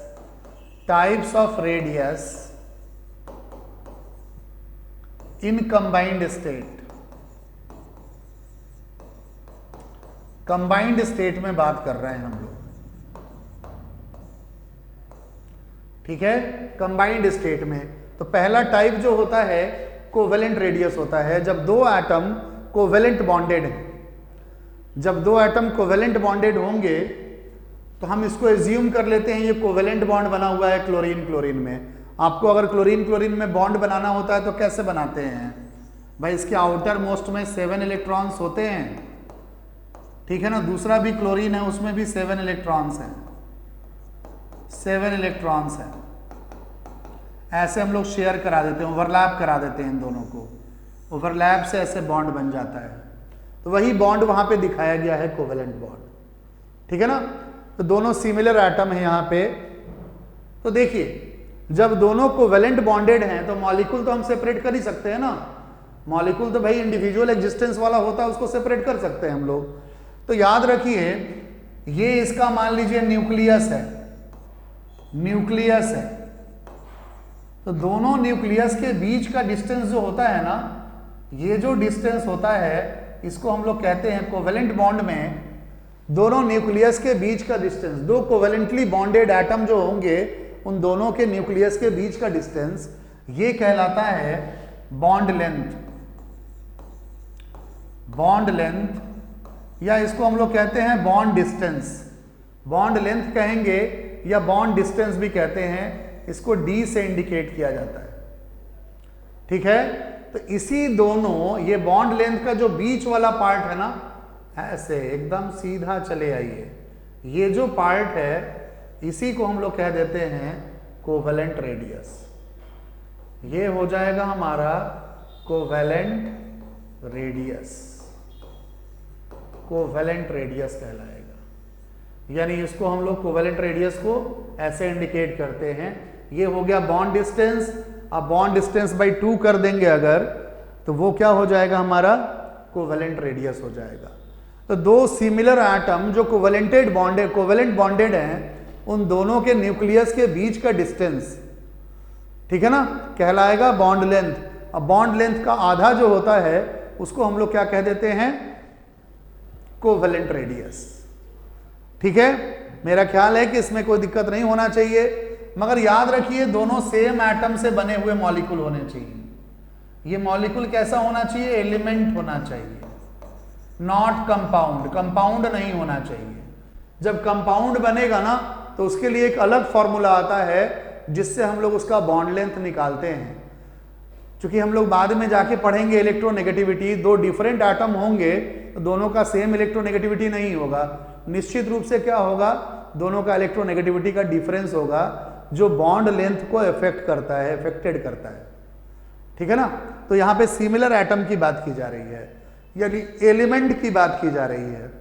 in combined state. Combined state में बात कर रहे हैं हम लोग, ठीक है, कंबाइंड स्टेट में। तो पहला टाइप जो होता है कोवेलेंट रेडियस होता है जब दो एटम कोवेलेंट बॉन्डेड हैं। जब दो एटम कोवेलेंट बॉन्डेड होंगे तो हम इसको एज्यूम कर लेते हैं ये कोवेलेंट बॉन्ड बना हुआ है क्लोरीन क्लोरीन में। आपको अगर क्लोरीन क्लोरीन में बॉन्ड बनाना होता है तो कैसे बनाते हैं भाई, इसके आउटर मोस्ट में 7 इलेक्ट्रॉन्स होते हैं, ठीक है ना। दूसरा भी क्लोरीन है उसमें भी 7 इलेक्ट्रॉन्स हैं, 7 इलेक्ट्रॉन्स हैं। ऐसे हम लोग शेयर करा देते हैं, ओवरलैप करा देते हैं इन दोनों को, ओवरलैप से ऐसे बॉन्ड बन जाता है। तो वही बॉन्ड वहां पे दिखाया गया है कोवेलेंट बॉन्ड, ठीक है ना। तो दोनों सिमिलर एटम है यहाँ पे। तो देखिए जब दोनों कोवेलेंट बॉन्डेड हैं तो मॉलिक्यूल तो हम सेपरेट कर ही सकते हैं ना। मॉलिक्यूल तो भाई इंडिविजुअल एग्जिस्टेंस वाला होता है, उसको सेपरेट कर सकते हैं हम लोग। तो याद रखिए ये इसका मान लीजिए न्यूक्लियस है। तो दोनों न्यूक्लियस के बीच का डिस्टेंस जो होता है ना, ये जो डिस्टेंस होता है इसको हम लोग कहते हैं कोवेलेंट बॉन्ड में दोनों न्यूक्लियस के बीच का डिस्टेंस। दो कोवेलेंटली बॉन्डेड एटम जो होंगे उन दोनों के न्यूक्लियस के बीच का डिस्टेंस ये कहलाता है बॉन्ड लेंथ, या इसको हम लोग कहते हैं बॉन्ड डिस्टेंस। बॉन्ड लेंथ कहेंगे या बॉन्ड डिस्टेंस भी कहते हैं, इसको डी से इंडिकेट किया जाता है, ठीक है। तो इसी दोनों ये बॉन्ड लेंथ का जो बीच वाला पार्ट है ना, ऐसे एकदम सीधा चले आइए, ये जो पार्ट है इसी को हम लोग कह देते हैं कोवेलेंट रेडियस। ये हो जाएगा हमारा कोवेलेंट रेडियस कहलाएगा। यानी इसको हम लोग कोवेलेंट रेडियस को ऐसे इंडिकेट करते हैं। ये हो गया बॉन्ड डिस्टेंस। अब बॉन्ड डिस्टेंस बाई 2 कर देंगे अगर, तो वो क्या हो जाएगा हमारा कोवेलेंट रेडियस हो जाएगा। तो दो सिमिलर एटम जो कोवेलेंट बॉन्डेड हैं उन दोनों के न्यूक्लियस के बीच का डिस्टेंस, ठीक है ना, कहलाएगा बॉन्ड लेंथ। अब बॉन्ड लेंथ का आधा जो होता है उसको हम लोग क्या कह देते हैं, कोवेलेंट रेडियस, ठीक है। मेरा ख्याल है कि इसमें कोई दिक्कत नहीं होना चाहिए, मगर याद रखिए दोनों सेम एटम से बने हुए मॉलिक्यूल होने चाहिए। ये मॉलिक्यूल कैसा होना चाहिए, एलिमेंट होना चाहिए, नॉट कंपाउंड। कंपाउंड नहीं होना चाहिए। जब कंपाउंड बनेगा ना तो उसके लिए एक अलग फॉर्मूला आता है जिससे हम लोग उसका बॉन्ड लेंथ निकालते हैं। क्योंकि हम लोग बाद में जाके पढ़ेंगे इलेक्ट्रोनेगेटिविटी, दो डिफरेंट एटम होंगे तो दोनों का सेम इलेक्ट्रोनेगेटिविटी नहीं होगा, निश्चित रूप से क्या होगा, दोनों का इलेक्ट्रोनेगेटिविटी का डिफरेंस होगा जो बॉन्ड लेंथ को अफेक्टेड करता है, ठीक है ना। तो यहाँ पे सिमिलर एटम की बात की जा रही है, यानी एलिमेंट की बात की जा रही है,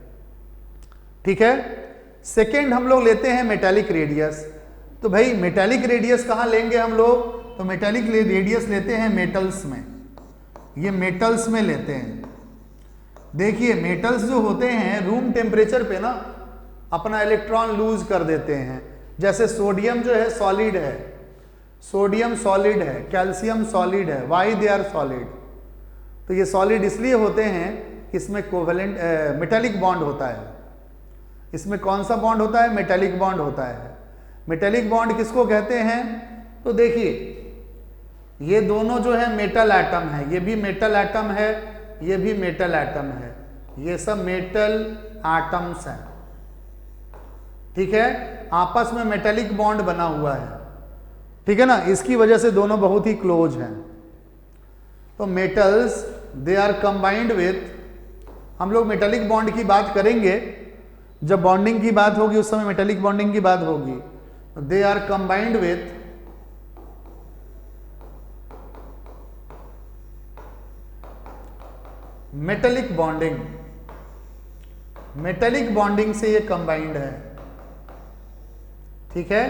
ठीक है। सेकेंड हम लोग लेते हैं मेटालिक रेडियस। तो भाई मेटालिक रेडियस कहाँ लेंगे हम लोग, तो मेटालिक रेडियस लेते हैं मेटल्स में, ये मेटल्स में लेते हैं। देखिए मेटल्स जो होते हैं रूम टेम्परेचर पे ना अपना इलेक्ट्रॉन लूज कर देते हैं। जैसे सोडियम जो है सॉलिड है, सोडियम सॉलिड है, कैल्शियम सॉलिड है, वाई दे आर सॉलिड। तो ये सॉलिड इसलिए होते हैं कि इसमें कोवेलेंट मेटेलिक बॉन्ड होता है। इसमें कौन सा बॉन्ड होता है? मेटेलिक बॉन्ड होता है। मेटेलिक बॉन्ड किसको कहते हैं? तो देखिए ये दोनों जो है मेटल एटम है, ये भी मेटल एटम है, ये भी मेटल एटम है, ये सब मेटल एटम्स हैं, ठीक है। आपस में मेटेलिक बॉन्ड बना हुआ है, ठीक है ना। इसकी वजह से दोनों बहुत ही क्लोज हैं। तो metals they are combined with, हम लोग मेटेलिक बॉन्ड की बात करेंगे जब बॉन्डिंग की बात होगी, उस समय मेटेलिक बॉन्डिंग की बात होगी। They are combined with metallic bonding, metallic bonding से ये कंबाइंड है, ठीक है।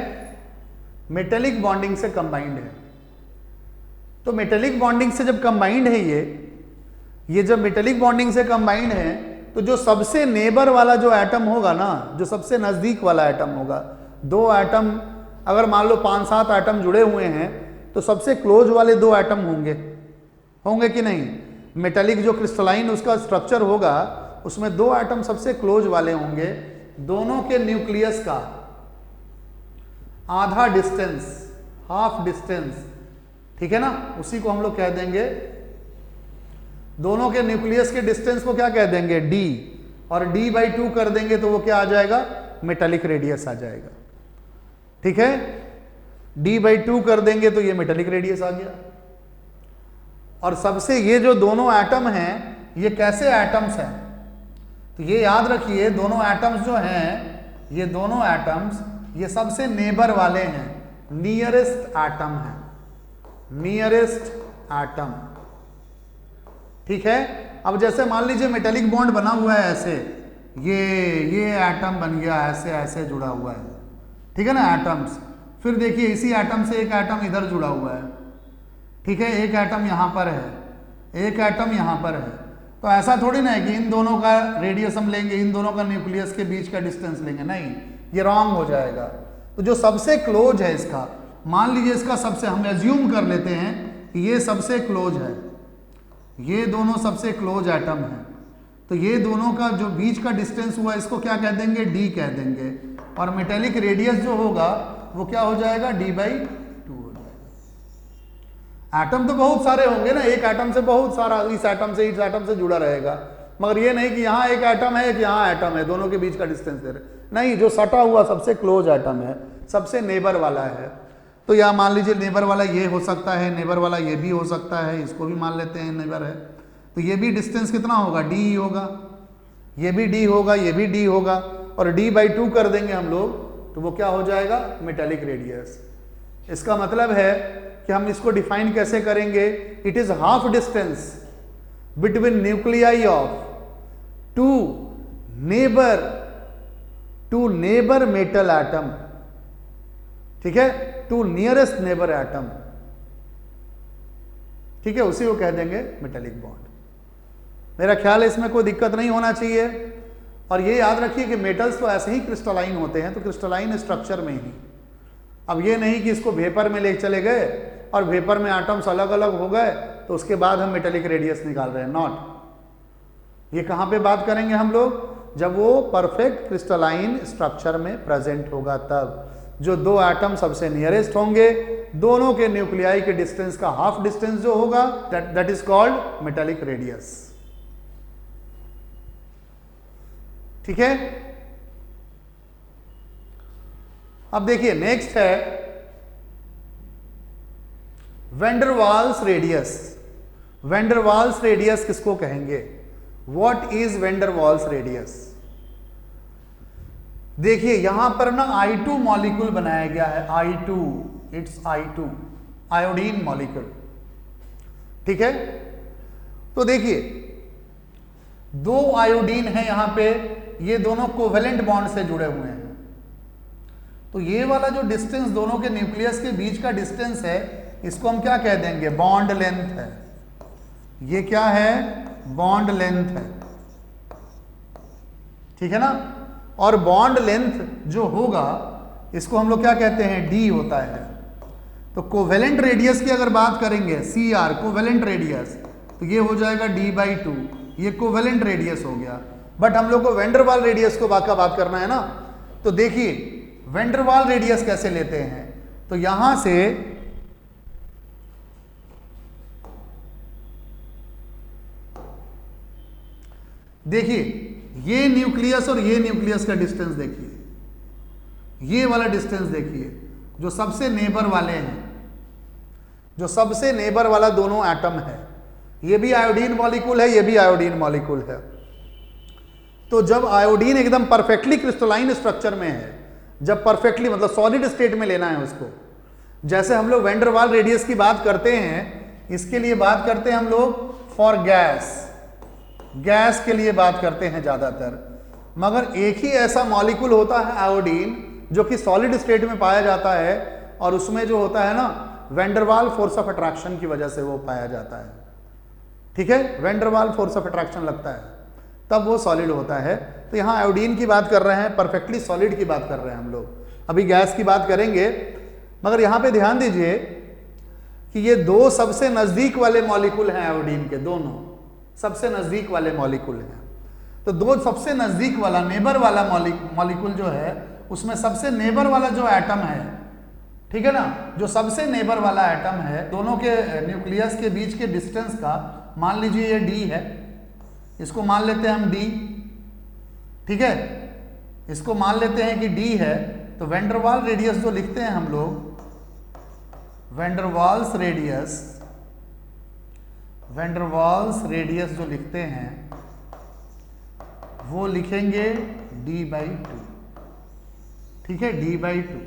मेटेलिक बॉन्डिंग से कंबाइंड है। तो मेटेलिक बॉन्डिंग से जब कंबाइंड है ये जब मेटेलिक बॉन्डिंग से कंबाइंड है तो जो सबसे नेबर वाला जो एटम होगा ना, जो सबसे नजदीक वाला एटम होगा, दो एटम अगर मान लो 5-7 एटम जुड़े हुए हैं तो सबसे क्लोज वाले 2 एटम होंगे कि नहीं? मेटेलिक जो क्रिस्टलाइन उसका स्ट्रक्चर होगा उसमें 2 एटम सबसे क्लोज वाले होंगे। दोनों के न्यूक्लियस का आधा डिस्टेंस, हाफ डिस्टेंस, ठीक है ना, उसी को हम लोग कह देंगे, दोनों के न्यूक्लियस के डिस्टेंस को क्या कह देंगे? d, और d/2 कर देंगे तो वो क्या आ जाएगा? मेटेलिक रेडियस आ जाएगा, ठीक है। d/2 कर देंगे तो ये मेटेलिक रेडियस आ गया। और सबसे ये जो दोनों एटम हैं ये कैसे एटम्स हैं? तो ये याद रखिए दोनों एटम्स जो हैं, ये दोनों एटम्स ये सबसे नेबर वाले हैं, नियरेस्ट एटम है, नियरेस्ट एटम, ठीक है। अब जैसे मान लीजिए मेटेलिक बॉन्ड बना हुआ है ऐसे, ये एटम बन गया ऐसे ऐसे जुड़ा हुआ है, ठीक है ना, एटम्स। फिर देखिए इसी एटम से एक एटम इधर जुड़ा हुआ है, ठीक है, एक एटम यहाँ पर है, एक एटम यहाँ पर है। तो ऐसा थोड़ी ना है कि इन दोनों का रेडियस हम लेंगे, इन दोनों का न्यूक्लियस के बीच का डिस्टेंस लेंगे, नहीं, ये रॉन्ग हो जाएगा। तो जो सबसे क्लोज है इसका, मान लीजिए इसका सबसे, हम एज्यूम कर लेते हैं कि ये सबसे क्लोज है, ये दोनों सबसे क्लोज एटम है, तो ये दोनों का जो बीच का डिस्टेंस हुआ इसको क्या कह देंगे? d कह देंगे। और मेटेलिक रेडियस जो होगा वो क्या हो जाएगा? d/2 हो जाएगा। एटम तो बहुत सारे होंगे ना, एक एटम से बहुत सारा, इस एटम से जुड़ा रहेगा, मगर ये नहीं कि यहाँ एक एटम है, एक यहाँ एटम है, दोनों के बीच का डिस्टेंस दे रहे, नहीं, जो सटा हुआ सबसे क्लोज एटम है, सबसे नेबर वाला है। तो या मान लीजिए नेबर वाला ये हो सकता है, नेबर वाला ये भी हो सकता है, इसको भी मान लेते हैं नेबर है। तो ये भी डिस्टेंस कितना होगा? d ही होगा, ये भी d होगा, ये भी d होगा, और d/2 कर देंगे हम लोग तो वो क्या हो जाएगा? Metallic radius. इसका मतलब है कि हम इसको डिफाइन कैसे करेंगे? It is half distance between nuclei of two neighbour metal atom, ठीक है, टू नियरेस्ट नेबर एटम, ठीक है, उसी को कह देंगे मेटेलिक बॉन्ड। मेरा ख्याल है इसमें कोई दिक्कत नहीं होना चाहिए। और ये याद रखिए कि मेटल्स तो ऐसे ही क्रिस्टलाइन होते हैं, तो क्रिस्टलाइन स्ट्रक्चर में ही, अब ये नहीं कि इसको वेपर में ले चले गए और वेपर में एटम्स अलग अलग हो गए तो उसके बाद हम मेटेलिक रेडियस निकाल रहे हैं, नॉट। ये कहाँ पे बात करेंगे हम लोग? जब वो परफेक्ट क्रिस्टलाइन स्ट्रक्चर में प्रेजेंट होगा, तब जो 2 एटम सबसे नियरेस्ट होंगे, दोनों के न्यूक्लियाई के डिस्टेंस का हाफ डिस्टेंस जो होगा, that is called metallic radius, ठीक है। अब देखिए नेक्स्ट है वेंडरवाल्स रेडियस। वेंडरवाल्स रेडियस किसको कहेंगे? What is van der Waals radius? देखिए यहां पर ना I2 मॉलिक्यूल बनाया गया है, I2, it's I2, iodine molecule, ठीक है। तो देखिए 2 आयोडीन है यहां पे, ये दोनों कोवेलेंट बॉन्ड से जुड़े हुए हैं। तो ये वाला जो डिस्टेंस दोनों के न्यूक्लियस के बीच का डिस्टेंस है, इसको हम क्या कह देंगे? बॉन्ड लेंथ है। ये क्या है? बॉन्ड लेंथ है, ठीक है ना। और बॉन्ड लेंथ जो होगा इसको हम लोग क्या कहते हैं, डी होता है। तो कोवेलेंट रेडियस की अगर बात करेंगे, सी आर कोवेलेंट रेडियस, तो ये हो जाएगा d/2, ये कोवेलेंट रेडियस हो गया। बट हम लोग को वेंडरवाल रेडियस को बात करना है ना। तो देखिए वेंडरवाल रेडियस कैसे लेते हैं, तो यहां से देखिए ये न्यूक्लियस और ये न्यूक्लियस का डिस्टेंस देखिए, ये वाला डिस्टेंस देखिए, जो सबसे नेबर वाले हैं, जो सबसे नेबर वाला दोनों एटम है, ये भी आयोडीन मॉलिक्यूल है, ये भी आयोडीन मॉलिक्यूल है। तो जब आयोडीन एकदम परफेक्टली क्रिस्टलाइन स्ट्रक्चर में है, जब परफेक्टली मतलब सॉलिड स्टेट में लेना है उसको, जैसे हम लोग वेंडरवाल रेडियस की बात करते हैं, इसके लिए बात करते हैं हम लोग फॉर गैस के लिए बात करते हैं ज्यादातर। मगर एक ही ऐसा मॉलिक्यूल होता है आयोडीन जो कि सॉलिड स्टेट में पाया जाता है, और उसमें जो होता है ना वेंडरवाल फोर्स ऑफ अट्रैक्शन की वजह से वो पाया जाता है। ठीक है, वेंडरवाल फोर्स ऑफ अट्रैक्शन लगता है तब वो सॉलिड होता है। तो यहाँ आयोडीन की बात कर रहे हैं, परफेक्टली सॉलिड की बात कर रहे हैं हम लोग। अभी गैस की बात करेंगे, मगर यहाँ पे ध्यान दीजिए कि ये दो सबसे नजदीक वाले मॉलिक्यूल हैं आयोडीन के, दोनों सबसे नजदीक वाले मॉलिक्यूल हैं। तो दो सबसे नजदीक वाला नेबर वाला मॉलिक्यूल जो है, उसमें सबसे नेबर वाला जो एटम है, ठीक है ना, जो सबसे नेबर वाला एटम है, दोनों के न्यूक्लियस के बीच के डिस्टेंस का मान लीजिए ये डी है, इसको मान लेते हैं हम डी, ठीक है, इसको मान लेते हैं कि डी है। तो वेंडरवाल रेडियस जो लिखते हैं हम लोग, वेंडरवाल्स रेडियस जो लिखते हैं वो लिखेंगे d/2, ठीक है, d/2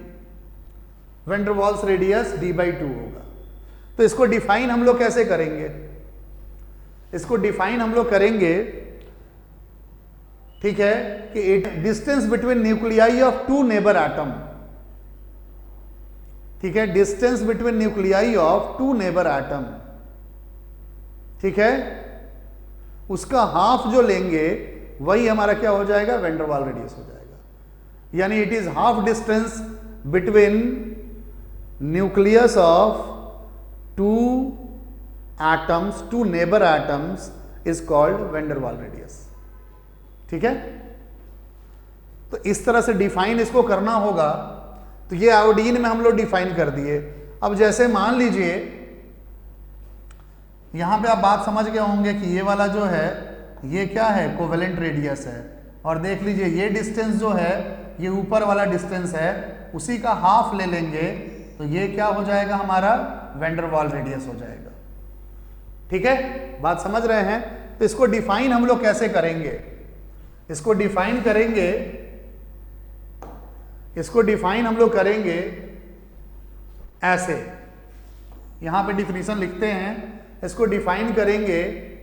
वेंडरवाल्स रेडियस d/2 होगा। तो इसको डिफाइन हम लोग कैसे करेंगे, इसको डिफाइन हम लोग करेंगे, ठीक है, कि distance between nuclei of two neighbour atom, ठीक है, distance between nuclei of two neighbour atom, ठीक है, उसका हाफ जो लेंगे वही हमारा क्या हो जाएगा, वेंडरवाल रेडियस हो जाएगा। यानी it is half distance between nucleus of two atoms, two neighbour atoms is called van der Waal radius. ठीक है, तो इस तरह से डिफाइन इसको करना होगा। तो ये आयोडीन में हम लोग डिफाइन कर दिए। अब जैसे मान लीजिए यहां पे आप बात समझ गए होंगे कि ये वाला जो है ये क्या है, कोवेलेंट रेडियस है, और देख लीजिए ये डिस्टेंस जो है ये ऊपर वाला डिस्टेंस है, उसी का हाफ ले लेंगे तो ये क्या हो जाएगा, हमारा वेंडरवाल रेडियस हो जाएगा। ठीक है, बात समझ रहे हैं। तो इसको डिफाइन हम लोग कैसे करेंगे, इसको डिफाइन करेंगे, इसको डिफाइन हम लोग करेंगे ऐसे, यहां पे डिफिनीशन लिखते हैं, इसको डिफाइन करेंगे,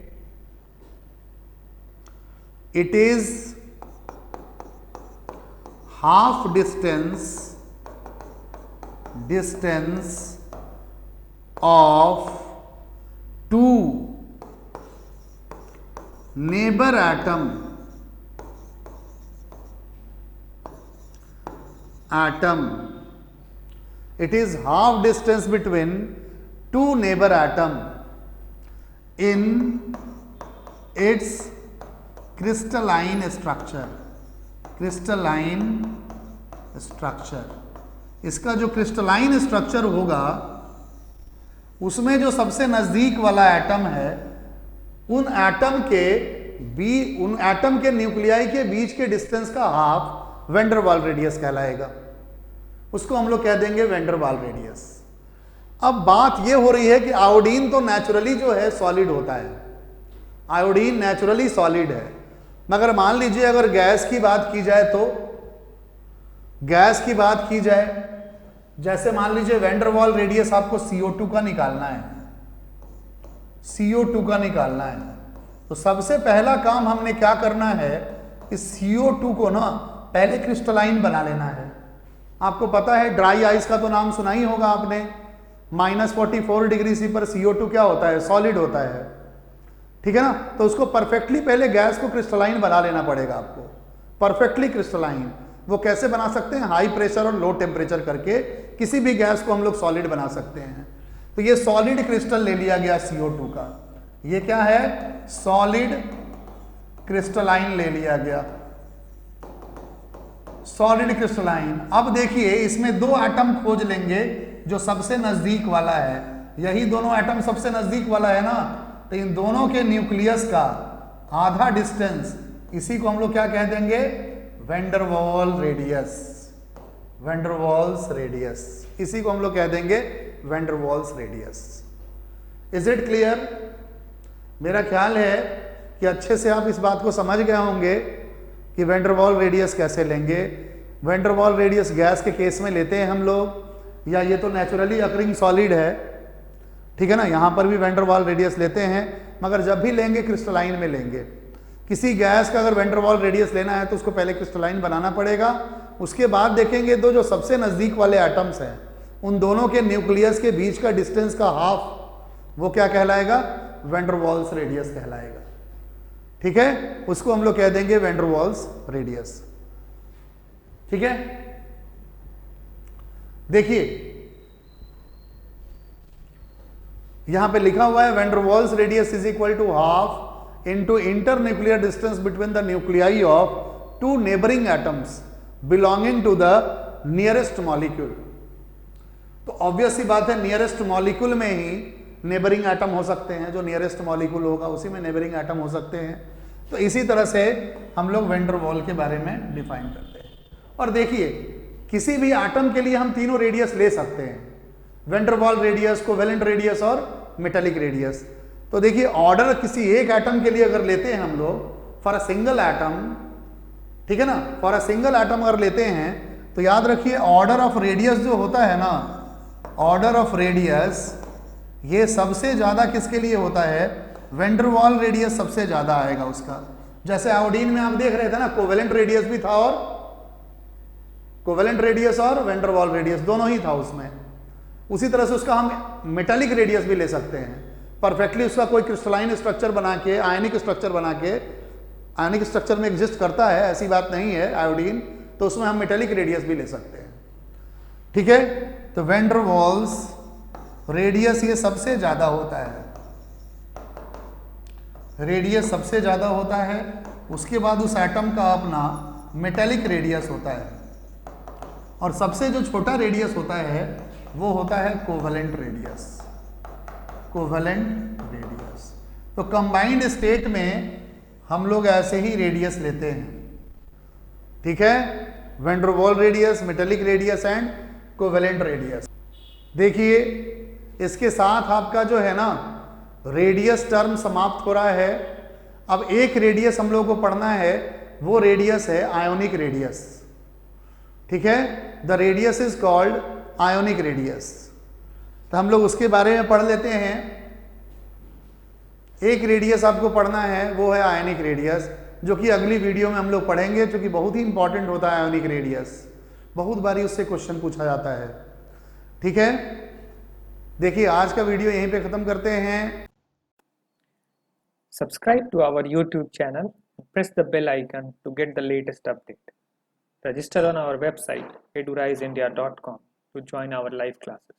it is half distance of two neighbour atom it is half distance between two neighbor atom in its crystalline structure। इसका जो क्रिस्टलाइन स्ट्रक्चर होगा उसमें जो सबसे नजदीक वाला एटम है, उन एटम के न्यूक्लियाई के बीच के डिस्टेंस का हाफ वेंडरवाल रेडियस कहलाएगा। उसको हम लोग कह देंगे वेंडरवाल रेडियस। अब बात यह हो रही है कि आयोडीन तो नेचुरली जो है सॉलिड होता है, आयोडीन नेचुरली सॉलिड है, मगर मान लीजिए अगर गैस की बात की जाए, तो गैस की बात की जाए, जैसे मान लीजिए वेंडरवाल रेडियस आपको CO2 का निकालना है, CO2 का निकालना है, तो सबसे पहला काम हमने क्या करना है कि CO2 को ना पहले क्रिस्टलाइन बना लेना है। आपको पता है ड्राई आइस का तो नाम सुना ही होगा आपने, -44 डिग्री सी पर CO2 क्या होता है, सॉलिड होता है। ठीक है ना, तो उसको परफेक्टली पहले गैस को क्रिस्टलाइन बना लेना पड़ेगा आपको। Perfectly crystalline. वो कैसे बना सकते हैं? हाई प्रेशर और लो टेम्परेचर करके किसी भी गैस को हम लोग सॉलिड बना सकते हैं। तो ये सॉलिड क्रिस्टल ले लिया गया CO2 का, ये क्या है? सॉलिड क्रिस्टलाइन ले लिया गया, सॉलिड क्रिस्टलाइन। अब देखिए इसमें दो एटम खोज लेंगे जो सबसे नजदीक वाला है, यही दोनों एटम सबसे नजदीक वाला है ना, तो इन दोनों के न्यूक्लियस का आधा डिस्टेंस, इसी को हम लोग क्या कह देंगे? वैंडरवाल रेडियस, वैंडरवाल्स रेडियस, इसी को हम लोग कह देंगे der Waals radius. Is it clear? मेरा ख्याल है कि अच्छे से आप इस बात को समझ गए होंगे कि वैंडरवाल रेडियस कैसे लेंगे। वैंडरवाल रेडियस गैस के केस में लेते हैं हम लोग, या ये तो नेचुरली अकरिंग सॉलिड है, ठीक है ना, यहां पर भी वैंडरवाल रेडियस लेते हैं, मगर जब भी लेंगे क्रिस्टलाइन में लेंगे। किसी गैस का अगर वैंडरवाल रेडियस लेना है तो उसको पहले क्रिस्टलाइन बनाना पड़ेगा, उसके बाद देखेंगे दो जो सबसे नजदीक वाले एटम्स हैं उन दोनों के न्यूक्लियस के बीच का डिस्टेंस का हाफ, वो क्या कहलाएगा? वैंडरवाल्स रेडियस कहलाएगा, ठीक है, उसको हम लोग कह देंगे वैंडरवाल्स रेडियस। ठीक है, देखिए यहां पे लिखा हुआ है van der Waals radius is equal to half into internuclear distance between the nuclei of two neighbouring atoms belonging to the nearest molecule. तो ऑब्वियस सी बात है नियरेस्ट मॉलिक्यूल में ही नेबरिंग एटम हो सकते हैं, जो नियरेस्ट मॉलिक्यूल होगा उसी में नेबरिंग एटम हो सकते हैं। तो इसी तरह से हम लोग वैंडरवाल के बारे में डिफाइन करते हैं। और देखिए किसी भी एटम के लिए हम तीनों रेडियस ले सकते हैं, वैंडरवाल रेडियस, कोवेलेंट रेडियस और मेटालिक रेडियस। तो देखिए ऑर्डर किसी एक एटम के लिए अगर लेते हैं हम लोग फॉर अ सिंगल एटम, ठीक है ना, फॉर अ सिंगल एटम अगर लेते हैं तो याद रखिए ऑर्डर ऑफ रेडियस जो होता है ना, ऑर्डर ऑफ रेडियस ये सबसे ज्यादा किसके लिए होता है? वैंडरवाल रेडियस सबसे ज्यादा आएगा उसका। जैसे आयोडीन में आप देख रहे थे ना, कोवेलेंट रेडियस भी था और कोवेलेंट रेडियस और वैंडरवाल रेडियस दोनों ही था उसमें। उसी तरह से उसका हम मेटालिक रेडियस भी ले सकते हैं, परफेक्टली उसका कोई क्रिस्टलाइन स्ट्रक्चर बना के, आयनिक स्ट्रक्चर बना के, आयनिक स्ट्रक्चर में एग्जिस्ट करता है, ऐसी बात नहीं है आयोडीन, तो उसमें हम मेटालिक रेडियस भी ले सकते हैं। ठीक है, तो वैंडरवाल्स रेडियस ये सबसे ज्यादा होता है, रेडियस सबसे ज्यादा होता है। उसके बाद उस एटम का अपना मेटालिक रेडियस होता है, और सबसे जो छोटा रेडियस होता है वो होता है कोवेलेंट रेडियस, कोवेलेंट रेडियस। तो कंबाइंड स्टेट में हम लोग ऐसे ही रेडियस लेते हैं, ठीक है, van der Waal radius, metallic radius and covalent radius. देखिए इसके साथ आपका जो है ना रेडियस टर्म समाप्त हो रहा है। अब एक रेडियस हम लोगों को पढ़ना है, वो रेडियस है आयोनिक रेडियस, ठीक है, the radius is called ionic radius. तो हम लोग उसके बारे में पढ़ लेते हैं। एक रेडियस आपको पढ़ना है वो है आयोनिक रेडियस, जो कि अगली वीडियो में हम लोग पढ़ेंगे, क्योंकि बहुत ही इंपॉर्टेंट होता है आयोनिक रेडियस, बहुत बारी उससे क्वेश्चन पूछा जाता है। ठीक है, देखिए आज का वीडियो यहीं पे खत्म करते हैं। Subscribe to our YouTube channel and press the bell icon to get the latest update. Register on our website eduriseindia.com to join our live classes.